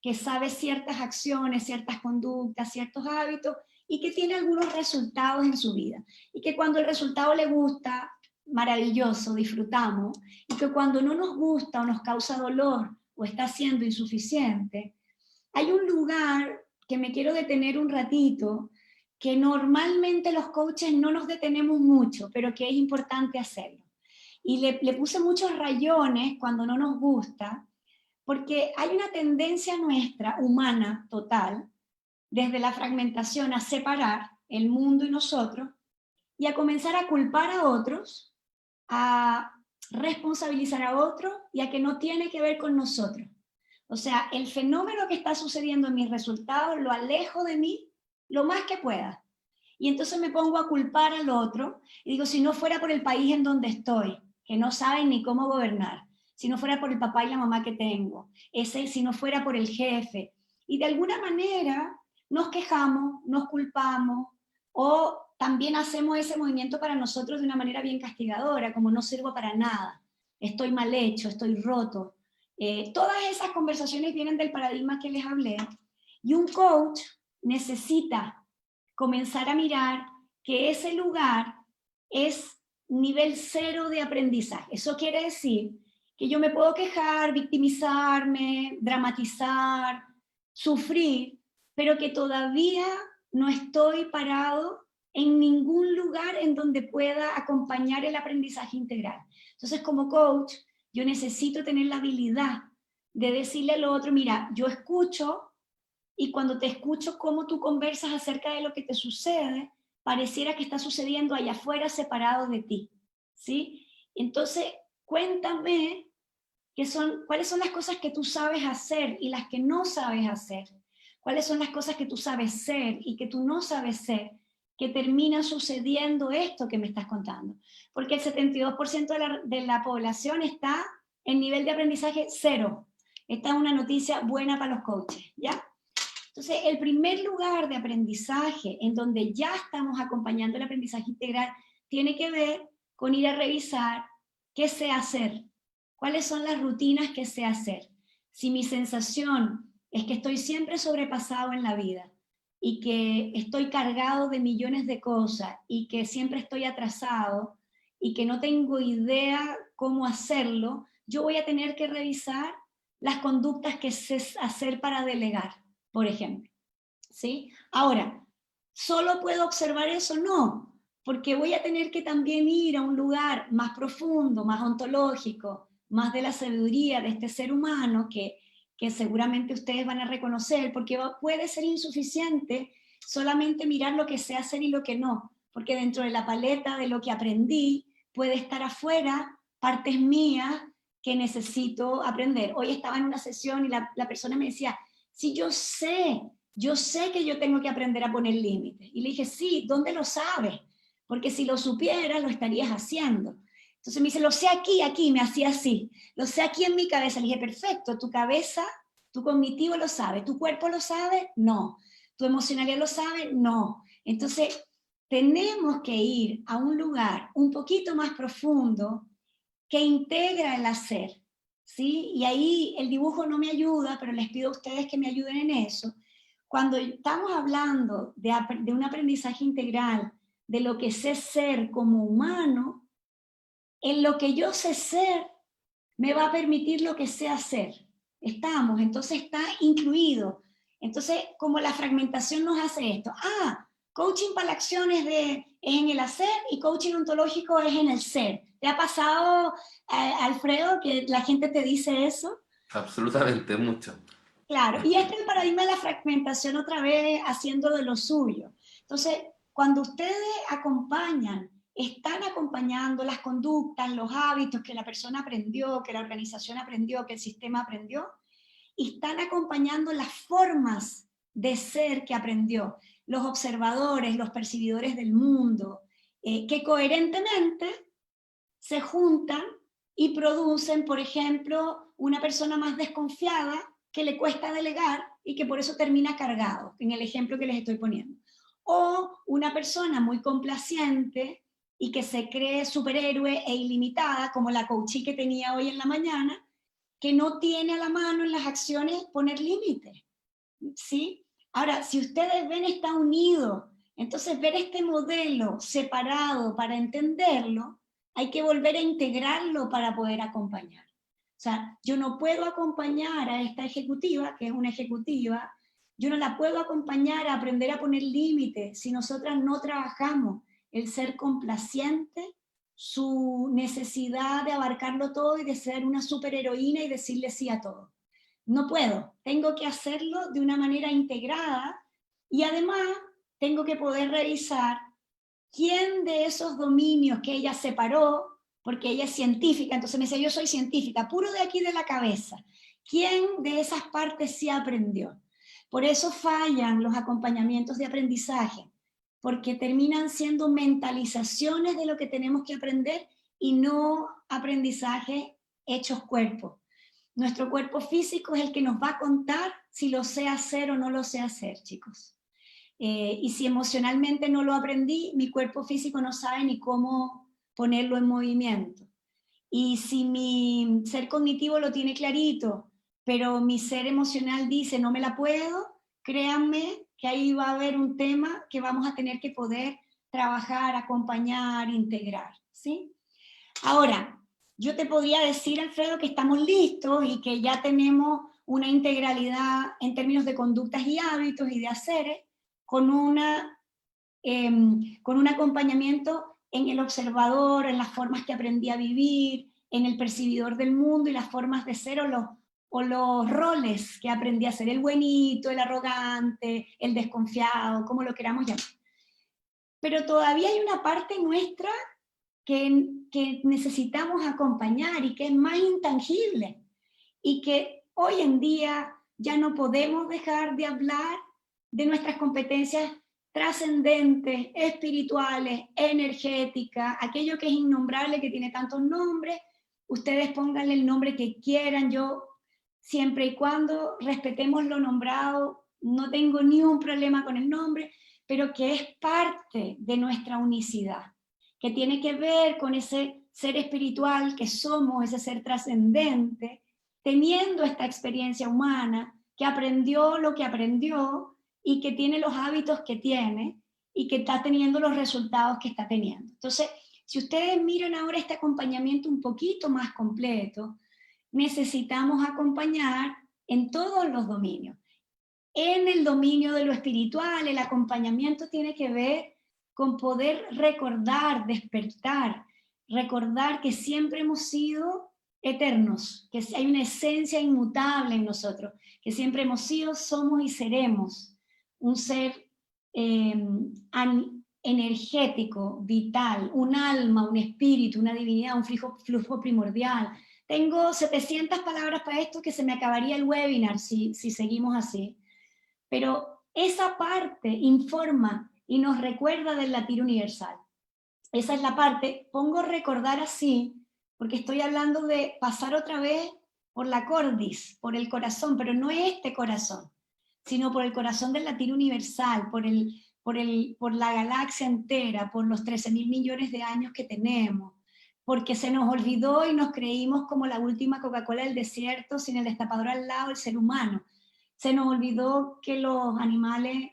que sabe ciertas acciones, ciertas conductas, ciertos hábitos, y que tiene algunos resultados en su vida. Y que cuando el resultado le gusta, maravilloso, disfrutamos, y que cuando no nos gusta o nos causa dolor o está siendo insuficiente, hay un lugar que me quiero detener un ratito, que normalmente los coaches no nos detenemos mucho, pero que es importante hacerlo. Y le puse muchos rayones cuando no nos gusta, porque hay una tendencia nuestra, humana, total, desde la fragmentación a separar el mundo y nosotros, y a comenzar a culpar a otros, a responsabilizar a otros, y a que no tiene que ver con nosotros. O sea, el fenómeno que está sucediendo en mis resultados lo alejo de mí lo más que pueda. Y entonces me pongo a culpar al otro, y digo, si no fuera por el país en donde estoy, que no saben ni cómo gobernar, si no fuera por el papá y la mamá que tengo, si no fuera por el jefe, y de alguna manera nos quejamos, nos culpamos, o también hacemos ese movimiento para nosotros de una manera bien castigadora, como no sirvo para nada, estoy mal hecho, estoy roto. Todas esas conversaciones vienen del paradigma que les hablé, y un coach necesita comenzar a mirar que ese lugar es nivel cero de aprendizaje. Eso quiere decir que yo me puedo quejar, victimizarme, dramatizar, sufrir, pero que todavía no estoy parado en ningún lugar en donde pueda acompañar el aprendizaje integral. Entonces, como coach, yo necesito tener la habilidad de decirle al otro, mira, yo escucho, y cuando te escucho cómo tú conversas acerca de lo que te sucede, pareciera que está sucediendo allá afuera separado de ti, ¿sí? Entonces, cuéntame cuáles son las cosas que tú sabes hacer y las que no sabes hacer. Cuáles son las cosas que tú sabes ser y que tú no sabes ser, que termina sucediendo esto que me estás contando. Porque el 72% de la población está en nivel de aprendizaje cero. Esta es una noticia buena para los coaches, ¿ya? Entonces, el primer lugar de aprendizaje en donde ya estamos acompañando el aprendizaje integral tiene que ver con ir a revisar qué sé hacer, cuáles son las rutinas que sé hacer. Si mi sensación es que estoy siempre sobrepasado en la vida y que estoy cargado de millones de cosas y que siempre estoy atrasado y que no tengo idea cómo hacerlo, yo voy a tener que revisar las conductas que sé hacer para delegar, por ejemplo, ¿sí? Ahora, ¿solo puedo observar eso? No, porque voy a tener que también ir a un lugar más profundo, más ontológico, más de la sabiduría de este ser humano que seguramente ustedes van a reconocer, porque puede ser insuficiente solamente mirar lo que sé hacer y lo que no, porque dentro de la paleta de lo que aprendí puede estar afuera partes mías que necesito aprender. Hoy estaba en una sesión y la persona me decía, si yo sé que yo tengo que aprender a poner límites. Y le dije, sí, ¿dónde lo sabes? Porque si lo supieras, lo estarías haciendo. Entonces me dice, lo sé aquí, me hacía así. Lo sé aquí en mi cabeza. Le dije, perfecto, tu cabeza, tu cognitivo lo sabe. ¿Tu cuerpo lo sabe? No. ¿Tu emocionalidad lo sabe? No. Entonces, tenemos que ir a un lugar un poquito más profundo que integra el hacer, ¿sí? Y ahí el dibujo no me ayuda, pero les pido a ustedes que me ayuden en eso. Cuando estamos hablando de un aprendizaje integral, de lo que sé ser como humano, en lo que yo sé ser me va a permitir lo que sé hacer. Entonces está incluido. Entonces, como la fragmentación nos hace esto. Coaching para la acción es en el hacer y coaching ontológico es en el ser. ¿Te ha pasado, Alfredo, que la gente te dice eso? Absolutamente, mucho. Claro, y este es el paradigma de la fragmentación otra vez haciendo de lo suyo. Entonces, cuando ustedes acompañan, están acompañando las conductas, los hábitos que la persona aprendió, que la organización aprendió, que el sistema aprendió, y están acompañando las formas de ser que aprendió, los observadores, los percibidores del mundo, que coherentemente se juntan y producen, por ejemplo, una persona más desconfiada que le cuesta delegar y que por eso termina cargado, en el ejemplo que les estoy poniendo. O una persona muy complaciente y que se cree superhéroe e ilimitada, como la coachí que tenía hoy en la mañana, que no tiene a la mano en las acciones poner límites, ¿sí? Ahora, si ustedes ven, está unido. Entonces, ver este modelo separado para entenderlo, hay que volver a integrarlo para poder acompañar. O sea, yo no puedo acompañar a esta ejecutiva, que es una ejecutiva, yo no la puedo acompañar a aprender a poner límites si nosotras no trabajamos el ser complaciente, su necesidad de abarcarlo todo y de ser una superheroína y decirle sí a todo. no puedo, tengo que hacerlo de una manera integrada y además tengo que poder revisar quién de esos dominios que ella separó, porque ella es científica, entonces me dice, yo soy científica, puro de aquí de la cabeza, ¿quién de esas partes sí aprendió? Por eso fallan los acompañamientos de aprendizaje, porque terminan siendo mentalizaciones de lo que tenemos que aprender y no aprendizaje hechos cuerpo. Nuestro cuerpo físico es el que nos va a contar si lo sé hacer o no lo sé hacer, chicos. Y si emocionalmente no lo aprendí, mi cuerpo físico no sabe ni cómo ponerlo en movimiento. Y si mi ser cognitivo lo tiene clarito, pero mi ser emocional dice no me la puedo, créanme que ahí va a haber un tema que vamos a tener que poder trabajar, acompañar, integrar, ¿sí? Ahora, yo te podría decir, Alfredo, que estamos listos y que ya tenemos una integralidad en términos de conductas y hábitos y de haceres, con un acompañamiento en el observador, en las formas que aprendí a vivir, en el percibidor del mundo y las formas de ser o los roles que aprendí a ser, el buenito, el arrogante, el desconfiado, como lo queramos llamar. Pero todavía hay una parte nuestra que necesitamos acompañar y que es más intangible y que hoy en día ya no podemos dejar de hablar de nuestras competencias trascendentes, espirituales, energéticas, aquello que es innombrable, que tiene tantos nombres, ustedes pónganle el nombre que quieran, yo siempre y cuando respetemos lo nombrado, no tengo ni un problema con el nombre, pero que es parte de nuestra unicidad, que tiene que ver con ese ser espiritual que somos, ese ser trascendente, teniendo esta experiencia humana, que aprendió lo que aprendió y que tiene los hábitos que tiene y que está teniendo los resultados que está teniendo. Entonces, si ustedes miran ahora este acompañamiento un poquito más completo, necesitamos acompañar en todos los dominios. En el dominio de lo espiritual, el acompañamiento tiene que ver con poder recordar, despertar, recordar que siempre hemos sido eternos, que hay una esencia inmutable en nosotros, que siempre hemos sido, somos y seremos un ser energético, vital, un alma, un espíritu, una divinidad, un flujo primordial. Tengo 700 palabras para esto que se me acabaría el webinar si seguimos así. Pero esa parte informa y nos recuerda del latir universal. Esa es la parte, pongo recordar así, porque estoy hablando de pasar otra vez por la cordis, por el corazón, pero no este corazón, sino por el corazón del latir universal, por la galaxia entera, por los 13.000 millones de años que tenemos, porque se nos olvidó y nos creímos como la última Coca-Cola del desierto, sin el destapador al lado, el ser humano. Se nos olvidó que los animales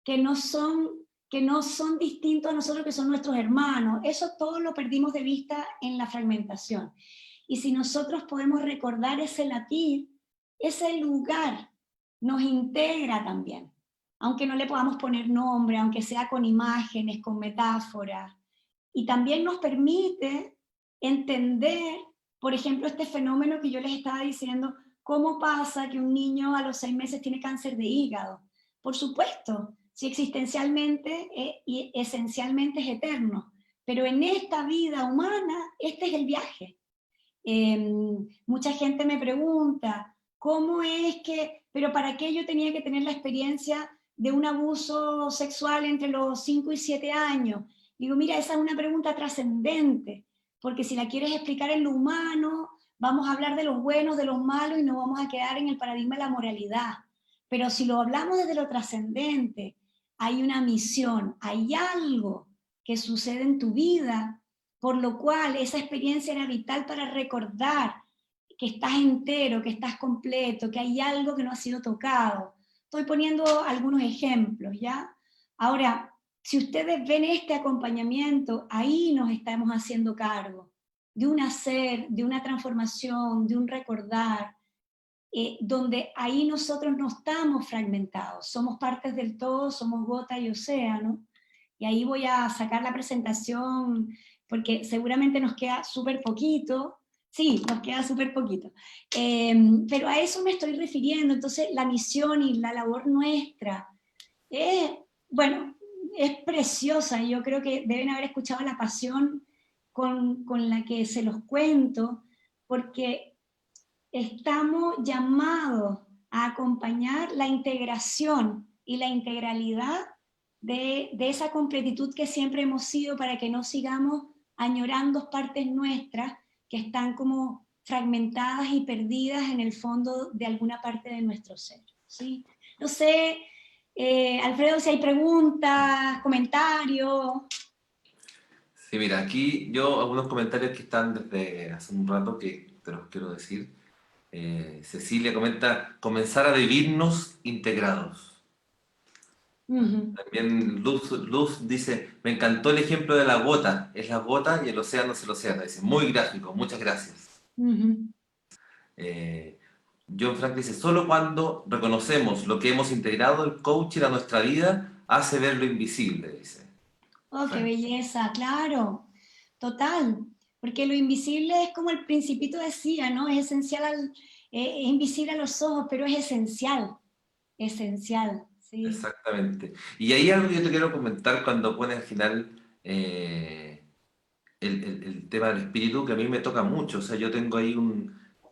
que no son distintos a nosotros, que son nuestros hermanos, eso todo lo perdimos de vista en la fragmentación. Y si nosotros podemos recordar ese latir, ese lugar nos integra también, aunque no le podamos poner nombre, aunque sea con imágenes, con metáforas, y también nos permite entender, por ejemplo, este fenómeno que yo les estaba diciendo, cómo pasa que un niño a los 6 meses tiene cáncer de hígado. Por supuesto, si existencialmente y esencialmente es eterno, pero en esta vida humana, este es el viaje. Mucha gente me pregunta, ¿cómo es que, pero para qué yo tenía que tener la experiencia de un abuso sexual entre los 5 y 7 años? Digo, mira, esa es una pregunta trascendente, porque si la quieres explicar en lo humano, vamos a hablar de los buenos, de los malos, y nos vamos a quedar en el paradigma de la moralidad. Pero si lo hablamos desde lo trascendente, hay una misión, hay algo que sucede en tu vida, por lo cual esa experiencia era vital para recordar que estás entero, que estás completo, que hay algo que no ha sido tocado. Estoy poniendo algunos ejemplos, ¿ya? Ahora, si ustedes ven este acompañamiento, ahí nos estamos haciendo cargo de un hacer, de una transformación, de un recordar, donde ahí nosotros no estamos fragmentados, somos partes del todo, somos gota y océano, y ahí voy a sacar la presentación, porque seguramente nos queda súper poquito, Sí, nos queda súper poquito. Pero a eso me estoy refiriendo. Entonces, la misión y la labor nuestra es, bueno, es preciosa. Yo creo que deben haber escuchado la pasión con la que se los cuento, porque estamos llamados a acompañar la integración y la integralidad de esa completitud que siempre hemos sido, para que no sigamos añorando partes nuestras que están como fragmentadas y perdidas en el fondo de alguna parte de nuestro ser, ¿sí? No sé, Alfredo, si hay preguntas, comentarios. Sí, mira, aquí yo algunos comentarios que están desde hace un rato que te los quiero decir. Cecilia comenta, comenzar a vivirnos integrados. Uh-huh, También Luz dice, me encantó el ejemplo de la gota. Es la gota y el océano es el océano. Dice, muy gráfico, muchas gracias. uh-huh. Eh, John Frank dice, solo cuando reconocemos lo que hemos integrado, el coaching a nuestra vida hace ver lo invisible, dice. Oh, qué Frank. belleza, claro, total, porque lo invisible es como el Principito decía, ¿no? Es esencial, es invisible a los ojos, pero es esencial, sí. Exactamente. Y ahí algo que yo te quiero comentar cuando pones al final el tema del espíritu, que a mí me toca mucho. O sea, yo tengo ahí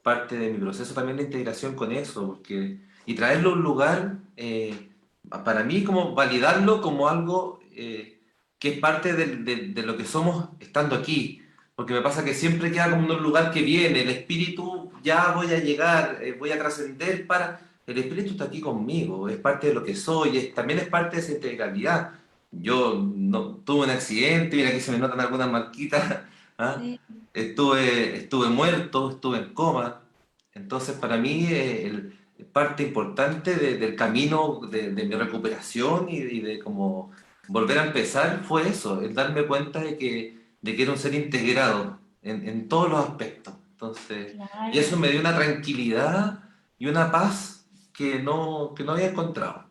parte de mi proceso también de integración con eso, porque, y traerlo a un lugar, para mí como validarlo como algo que es parte de lo que somos estando aquí. Porque me pasa que siempre queda como en un lugar que viene, el espíritu, ya voy a llegar, voy a trascender para... El espíritu está aquí conmigo, es parte de lo que soy, también es parte de esa integralidad. Yo no, tuve un accidente, mira aquí se me notan algunas marquitas, ¿ah? Sí, Estuve muerto, estuve en coma. Entonces, para mí, parte importante del camino de mi recuperación y de como volver a empezar fue eso, el darme cuenta de que era un ser integrado en todos los aspectos. Entonces, y eso claro. me dio una tranquilidad y una paz que no había encontrado.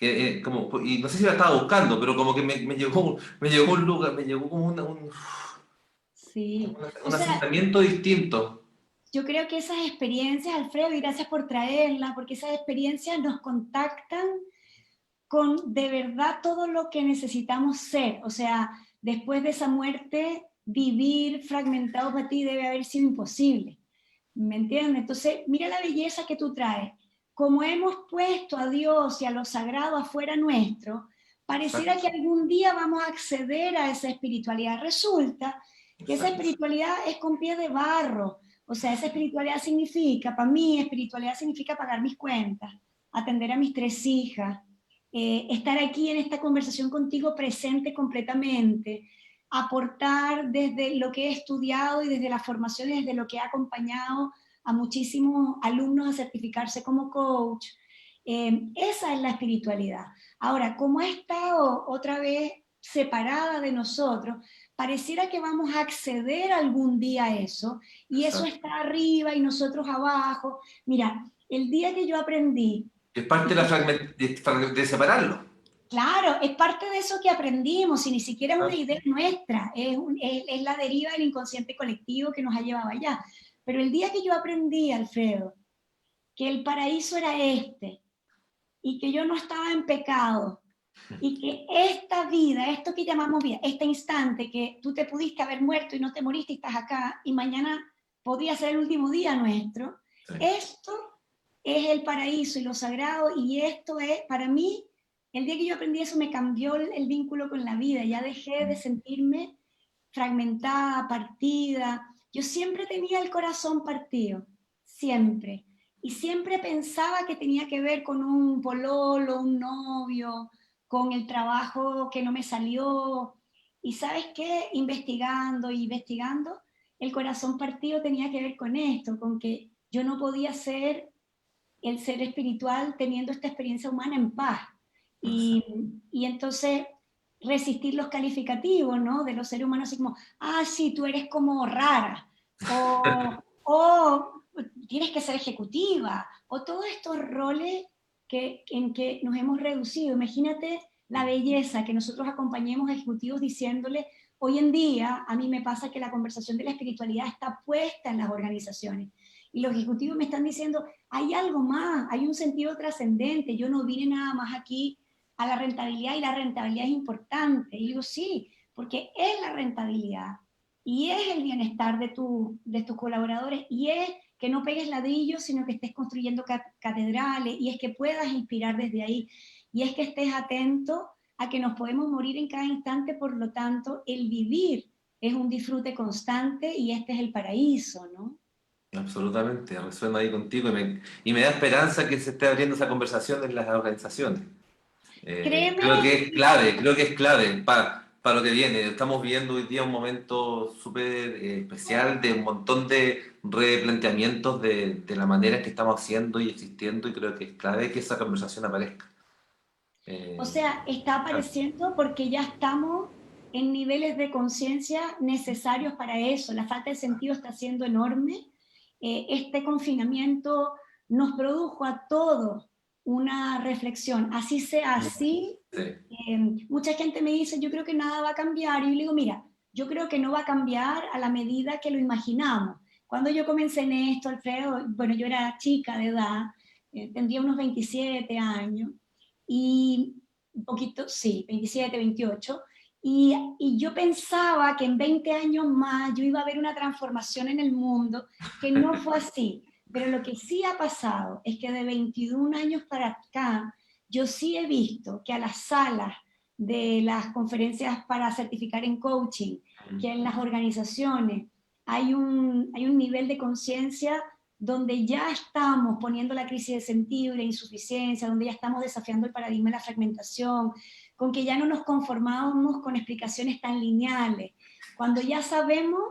Y no sé si la estaba buscando, pero como que me llegó un lugar, me llegó como Sí, o un sea, asentamiento distinto. yo creo que esas experiencias, Alfredo, y gracias por traerlas, porque esas experiencias nos contactan con de verdad todo lo que necesitamos ser. O sea, después de esa muerte, vivir fragmentado para ti debe haber sido imposible. ¿Me entiendes? Entonces, mira la belleza que tú traes. Como hemos puesto a Dios y a lo sagrado afuera nuestro, pareciera que Exacto, algún día vamos a acceder a esa espiritualidad. Resulta que esa exacto. espiritualidad es con pie de barro. O sea, esa espiritualidad significa, para mí, espiritualidad significa pagar mis cuentas, atender a mis 3 hijas, estar aquí en esta conversación contigo presente completamente, aportar desde lo que he estudiado y desde la formación y desde lo que he acompañado a muchísimos alumnos a certificarse como coach. Esa es la espiritualidad. Ahora, como ha estado otra vez separada de nosotros, pareciera que vamos a acceder algún día a eso, y eso Exacto. está arriba y nosotros abajo. Mira, el día que yo aprendí, Es parte y de, que de separarlo. claro, es parte de eso que aprendimos, y ni siquiera es una Ah, idea nuestra, es la deriva del inconsciente colectivo que nos ha llevado allá. Pero el día que yo aprendí, Alfredo, que el paraíso era este, y que yo no estaba en pecado, y que esta vida, esto que llamamos vida, este instante que tú te pudiste haber muerto y no te moriste y estás acá, y mañana podría ser el último día nuestro, sí, esto es el paraíso y lo sagrado, y esto es, para mí, el día que yo aprendí eso me cambió el vínculo con la vida, ya dejé de sentirme fragmentada, partida. Yo siempre tenía el corazón partido, siempre. Y siempre pensaba que tenía que ver con un pololo, un novio, con el trabajo que no me salió. Y sabes qué, investigando y investigando, el corazón partido tenía que ver con esto, con que yo no podía ser el ser espiritual teniendo esta experiencia humana en paz. Y, exacto. y entonces resistir los calificativos, ¿no? De los seres humanos, así como, ah, sí, tú eres como rara, o tienes que ser ejecutiva, o todos estos roles en que nos hemos reducido. Imagínate la belleza que nosotros acompañemos a ejecutivos diciéndole, hoy en día a mí me pasa que la conversación de la espiritualidad está puesta en las organizaciones. Y los ejecutivos me están diciendo, hay algo más, hay un sentido trascendente, yo no vine nada más aquí a la rentabilidad y la rentabilidad es importante. Y digo, sí, porque es la rentabilidad y es el bienestar de tus colaboradores y es que no pegues ladrillos, sino que estés construyendo catedrales y es que puedas inspirar desde ahí y es que estés atento a que nos podemos morir en cada instante, por lo tanto, el vivir es un disfrute constante y este es el paraíso, ¿no? Absolutamente, resueno ahí contigo y me da esperanza que se esté abriendo esa conversación en las organizaciones. Créeme, Creo que es clave para lo que viene. Estamos viviendo hoy día un momento súper especial de un montón de replanteamientos de la manera en que estamos haciendo y existiendo y creo que es clave que esa conversación aparezca. o Eh, sea, está apareciendo porque ya estamos en niveles de conciencia necesarios para eso. La falta de sentido está siendo enorme. Este confinamiento nos produjo a todos una reflexión. Así sea así, sí, mucha gente me dice, yo creo que nada va a cambiar. Y yo le digo, mira, yo creo que no va a cambiar a la medida que lo imaginamos. Cuando yo comencé en esto, Alfredo, bueno, yo era chica de edad, tendría unos 27 años, y un poquito, sí, 27, 28, y yo pensaba que en 20 años más yo iba a ver una transformación en el mundo, que no fue así. Pero lo que sí ha pasado es que de 21 años para acá, yo sí he visto que a las salas de las conferencias para certificar en coaching, que en las organizaciones hay un nivel de conciencia donde ya estamos poniendo la crisis de sentido y la insuficiencia, donde ya estamos desafiando el paradigma de la fragmentación, con que ya no nos conformamos con explicaciones tan lineales, cuando ya sabemos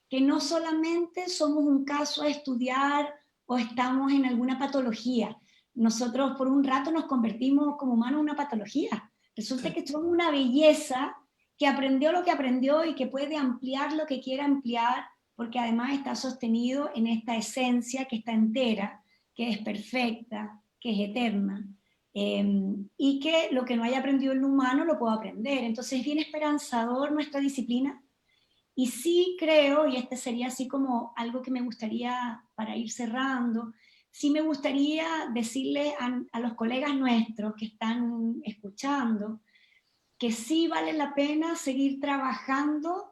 que no solamente somos un caso a estudiar o estamos en alguna patología. Nosotros por un rato nos convertimos como humanos en una patología. Resulta sí. que somos una belleza que aprendió lo que aprendió y que puede ampliar lo que quiera ampliar, porque además está sostenido en esta esencia que está entera, que es perfecta, que es eterna, y que lo que no haya aprendido el humano lo puedo aprender. Entonces es bien esperanzador nuestra disciplina, y sí creo, y este sería así como algo que me gustaría para ir cerrando, sí me gustaría decirle a los colegas nuestros que están escuchando que sí vale la pena seguir trabajando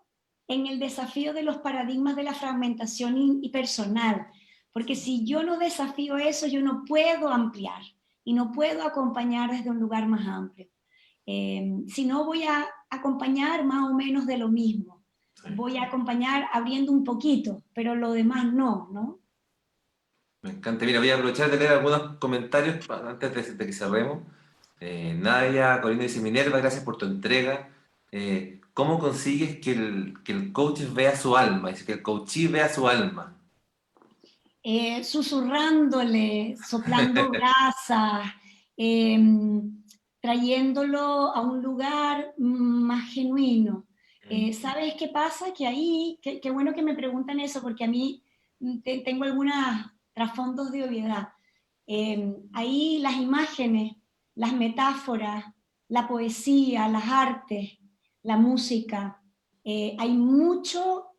en el desafío de los paradigmas de la fragmentación y personal, porque si yo no desafío eso, yo no puedo ampliar y no puedo acompañar desde un lugar más amplio. Si no, voy a acompañar más o menos de lo mismo. Sí. Voy a acompañar abriendo un poquito, pero lo demás no, ¿no? Me encanta. Mira, voy a aprovechar de leer algunos comentarios antes de que cerremos. Nadia, Corina dice, Minerva, gracias por tu entrega. ¿Cómo consigues que el coach vea su alma? Dice que el coachee vea su alma. Susurrándole, soplando brasas, trayéndolo a un lugar más genuino. ¿Sabes qué pasa? Que ahí, qué bueno que me preguntan eso, porque a mí tengo algunos trasfondos de obviedad. Ahí las imágenes, las metáforas, la poesía, las artes, la música, hay mucho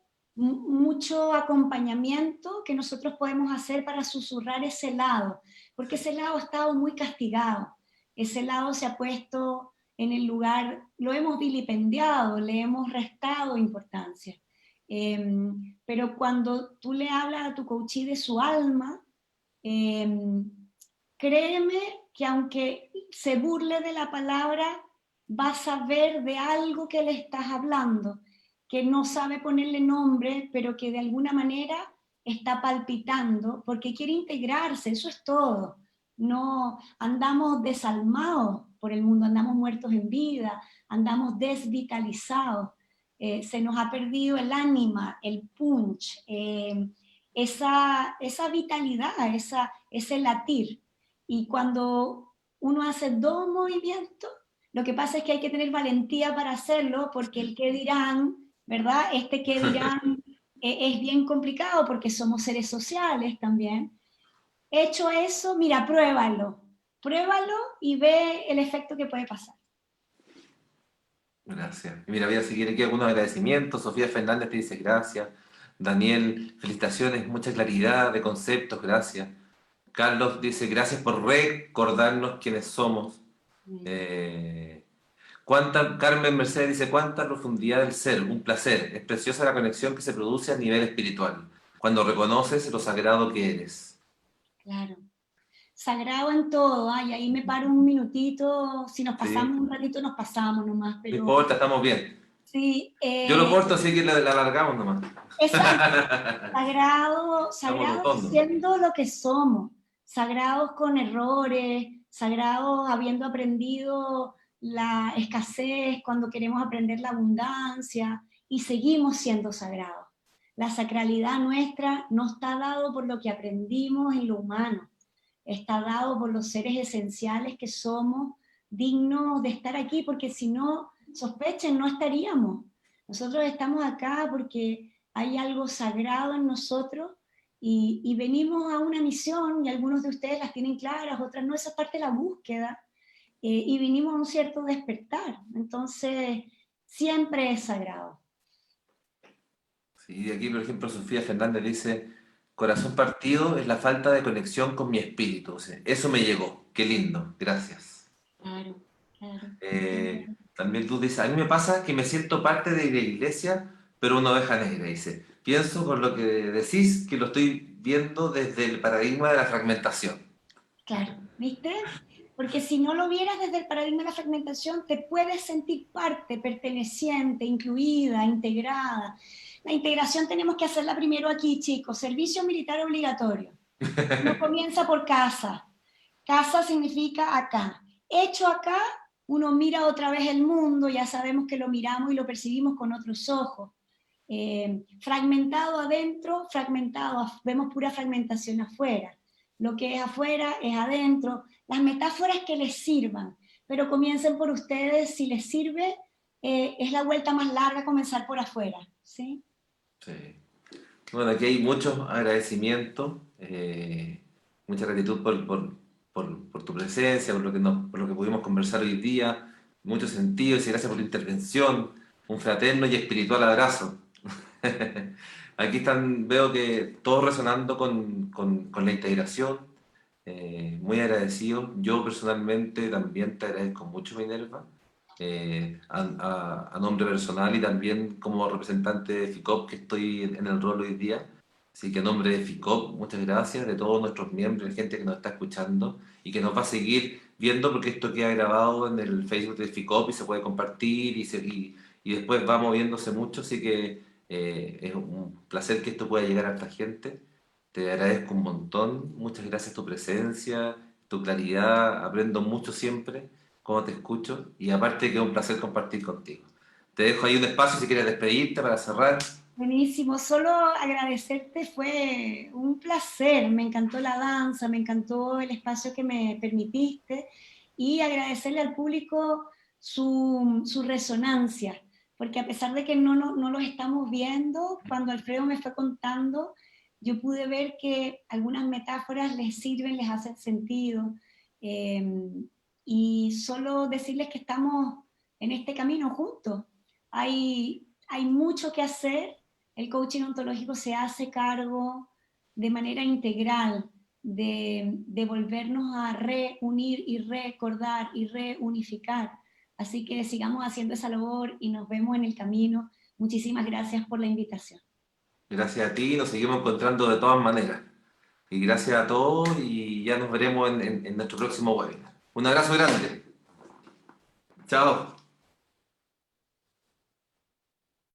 acompañamiento que nosotros podemos hacer para susurrar ese lado, porque ese lado ha estado muy castigado, ese lado se ha puesto en el lugar, lo hemos vilipendiado, le hemos restado importancia. Pero cuando tú le hablas a tu coachee de su alma, eh, créeme que aunque se burle de la palabra, va a saber de algo que le estás hablando, que no sabe ponerle nombre, pero que de alguna manera está palpitando porque quiere integrarse, eso es todo. No andamos desalmados por el mundo, andamos muertos en vida, andamos desvitalizados, se nos ha perdido el ánima, el punch, esa vitalidad, ese latir. Y cuando uno hace dos movimientos, lo que pasa es que hay que tener valentía para hacerlo, porque el qué dirán, ¿verdad? Este qué dirán es bien complicado porque somos seres sociales también. Hecho eso, mira, pruébalo y ve el efecto que puede pasar. Gracias. Y mira, voy a seguir aquí algunos agradecimientos. Sofía Fernández te dice gracias. Daniel, felicitaciones, mucha claridad de conceptos, gracias. Carlos dice gracias por recordarnos quiénes somos. Eh, Carmen Mercedes dice cuánta profundidad del ser, un placer. Es preciosa la conexión que se produce a nivel espiritual, cuando reconoces lo sagrado que eres. Claro. Sagrado en todo, y ahí me paro un minutito, si nos Sí, pasamos un ratito nos pasamos nomás, no pero importa, estamos bien. sí, Yo lo corto así que la alargamos nomás. exacto, sagrado, Estamos sagrado rotondos. siendo lo que somos, sagrados con errores, sagrados habiendo aprendido la escasez, cuando queremos aprender la abundancia, y seguimos siendo sagrados. La sacralidad nuestra no está dado por lo que aprendimos en lo humano, está dado por los seres esenciales que somos, dignos de estar aquí, porque si no, sospechen, no estaríamos. Nosotros estamos acá porque hay algo sagrado en nosotros y venimos a una misión, y algunos de ustedes las tienen claras, otras no, esa es parte de la búsqueda, y vinimos a un cierto despertar. Entonces, siempre es sagrado. Sí, aquí, por ejemplo, Sofía Fernández dice, corazón partido es la falta de conexión con mi espíritu. O sea, eso me llegó. Qué lindo. Gracias. Claro, claro. También tú dices, a mí me pasa que me siento parte de la iglesia, pero una oveja negra, dice. Pienso por lo que decís que lo estoy viendo desde el paradigma de la fragmentación. Claro, ¿viste? Porque si no lo vieras desde el paradigma de la fragmentación, te puedes sentir parte, perteneciente, incluida, integrada. La integración tenemos que hacerla primero aquí, chicos. Servicio militar obligatorio. Uno comienza por casa. Casa significa acá. Hecho acá, uno mira otra vez el mundo, ya sabemos que lo miramos y lo percibimos con otros ojos. Fragmentado adentro, fragmentado, vemos pura fragmentación afuera. Lo que es afuera es adentro. Las metáforas que les sirvan, pero comiencen por ustedes, si les sirve, es la vuelta más larga comenzar por afuera, ¿sí? Sí. Bueno, aquí hay muchos agradecimientos, mucha gratitud por tu presencia, por lo que pudimos conversar hoy día, muchos sentidos y gracias por tu intervención, un fraterno y espiritual abrazo. Aquí están, veo que todos resonando con la integración, muy agradecido. Yo personalmente también te agradezco mucho, Minerva, a nombre personal y también como representante de FICOP que estoy en el rol hoy día. Así que a nombre de FICOP, muchas gracias, de todos nuestros miembros, de gente que nos está escuchando y que nos va a seguir viendo porque esto queda grabado en el Facebook de FICOP y se puede compartir y después va moviéndose mucho, así que es un placer que esto pueda llegar a esta gente. Te agradezco un montón, muchas gracias tu presencia, tu claridad, aprendo mucho siempre cómo te escucho y aparte que es un placer compartir contigo. Te dejo ahí un espacio si quieres despedirte para cerrar. Buenísimo, solo agradecerte, fue un placer, me encantó la danza, me encantó el espacio que me permitiste y agradecerle al público su resonancia, porque a pesar de que no los estamos viendo, cuando Alfredo me fue contando, yo pude ver que algunas metáforas les sirven, les hacen sentido, eh, y solo decirles que estamos en este camino juntos. Hay mucho que hacer. El coaching ontológico se hace cargo de manera integral de volvernos a reunir y recordar y reunificar. Así que sigamos haciendo esa labor y nos vemos en el camino. Muchísimas gracias por la invitación. Gracias a ti, nos seguimos encontrando de todas maneras. Y gracias a todos y ya nos veremos en nuestro próximo webinar. Un abrazo grande. Chao.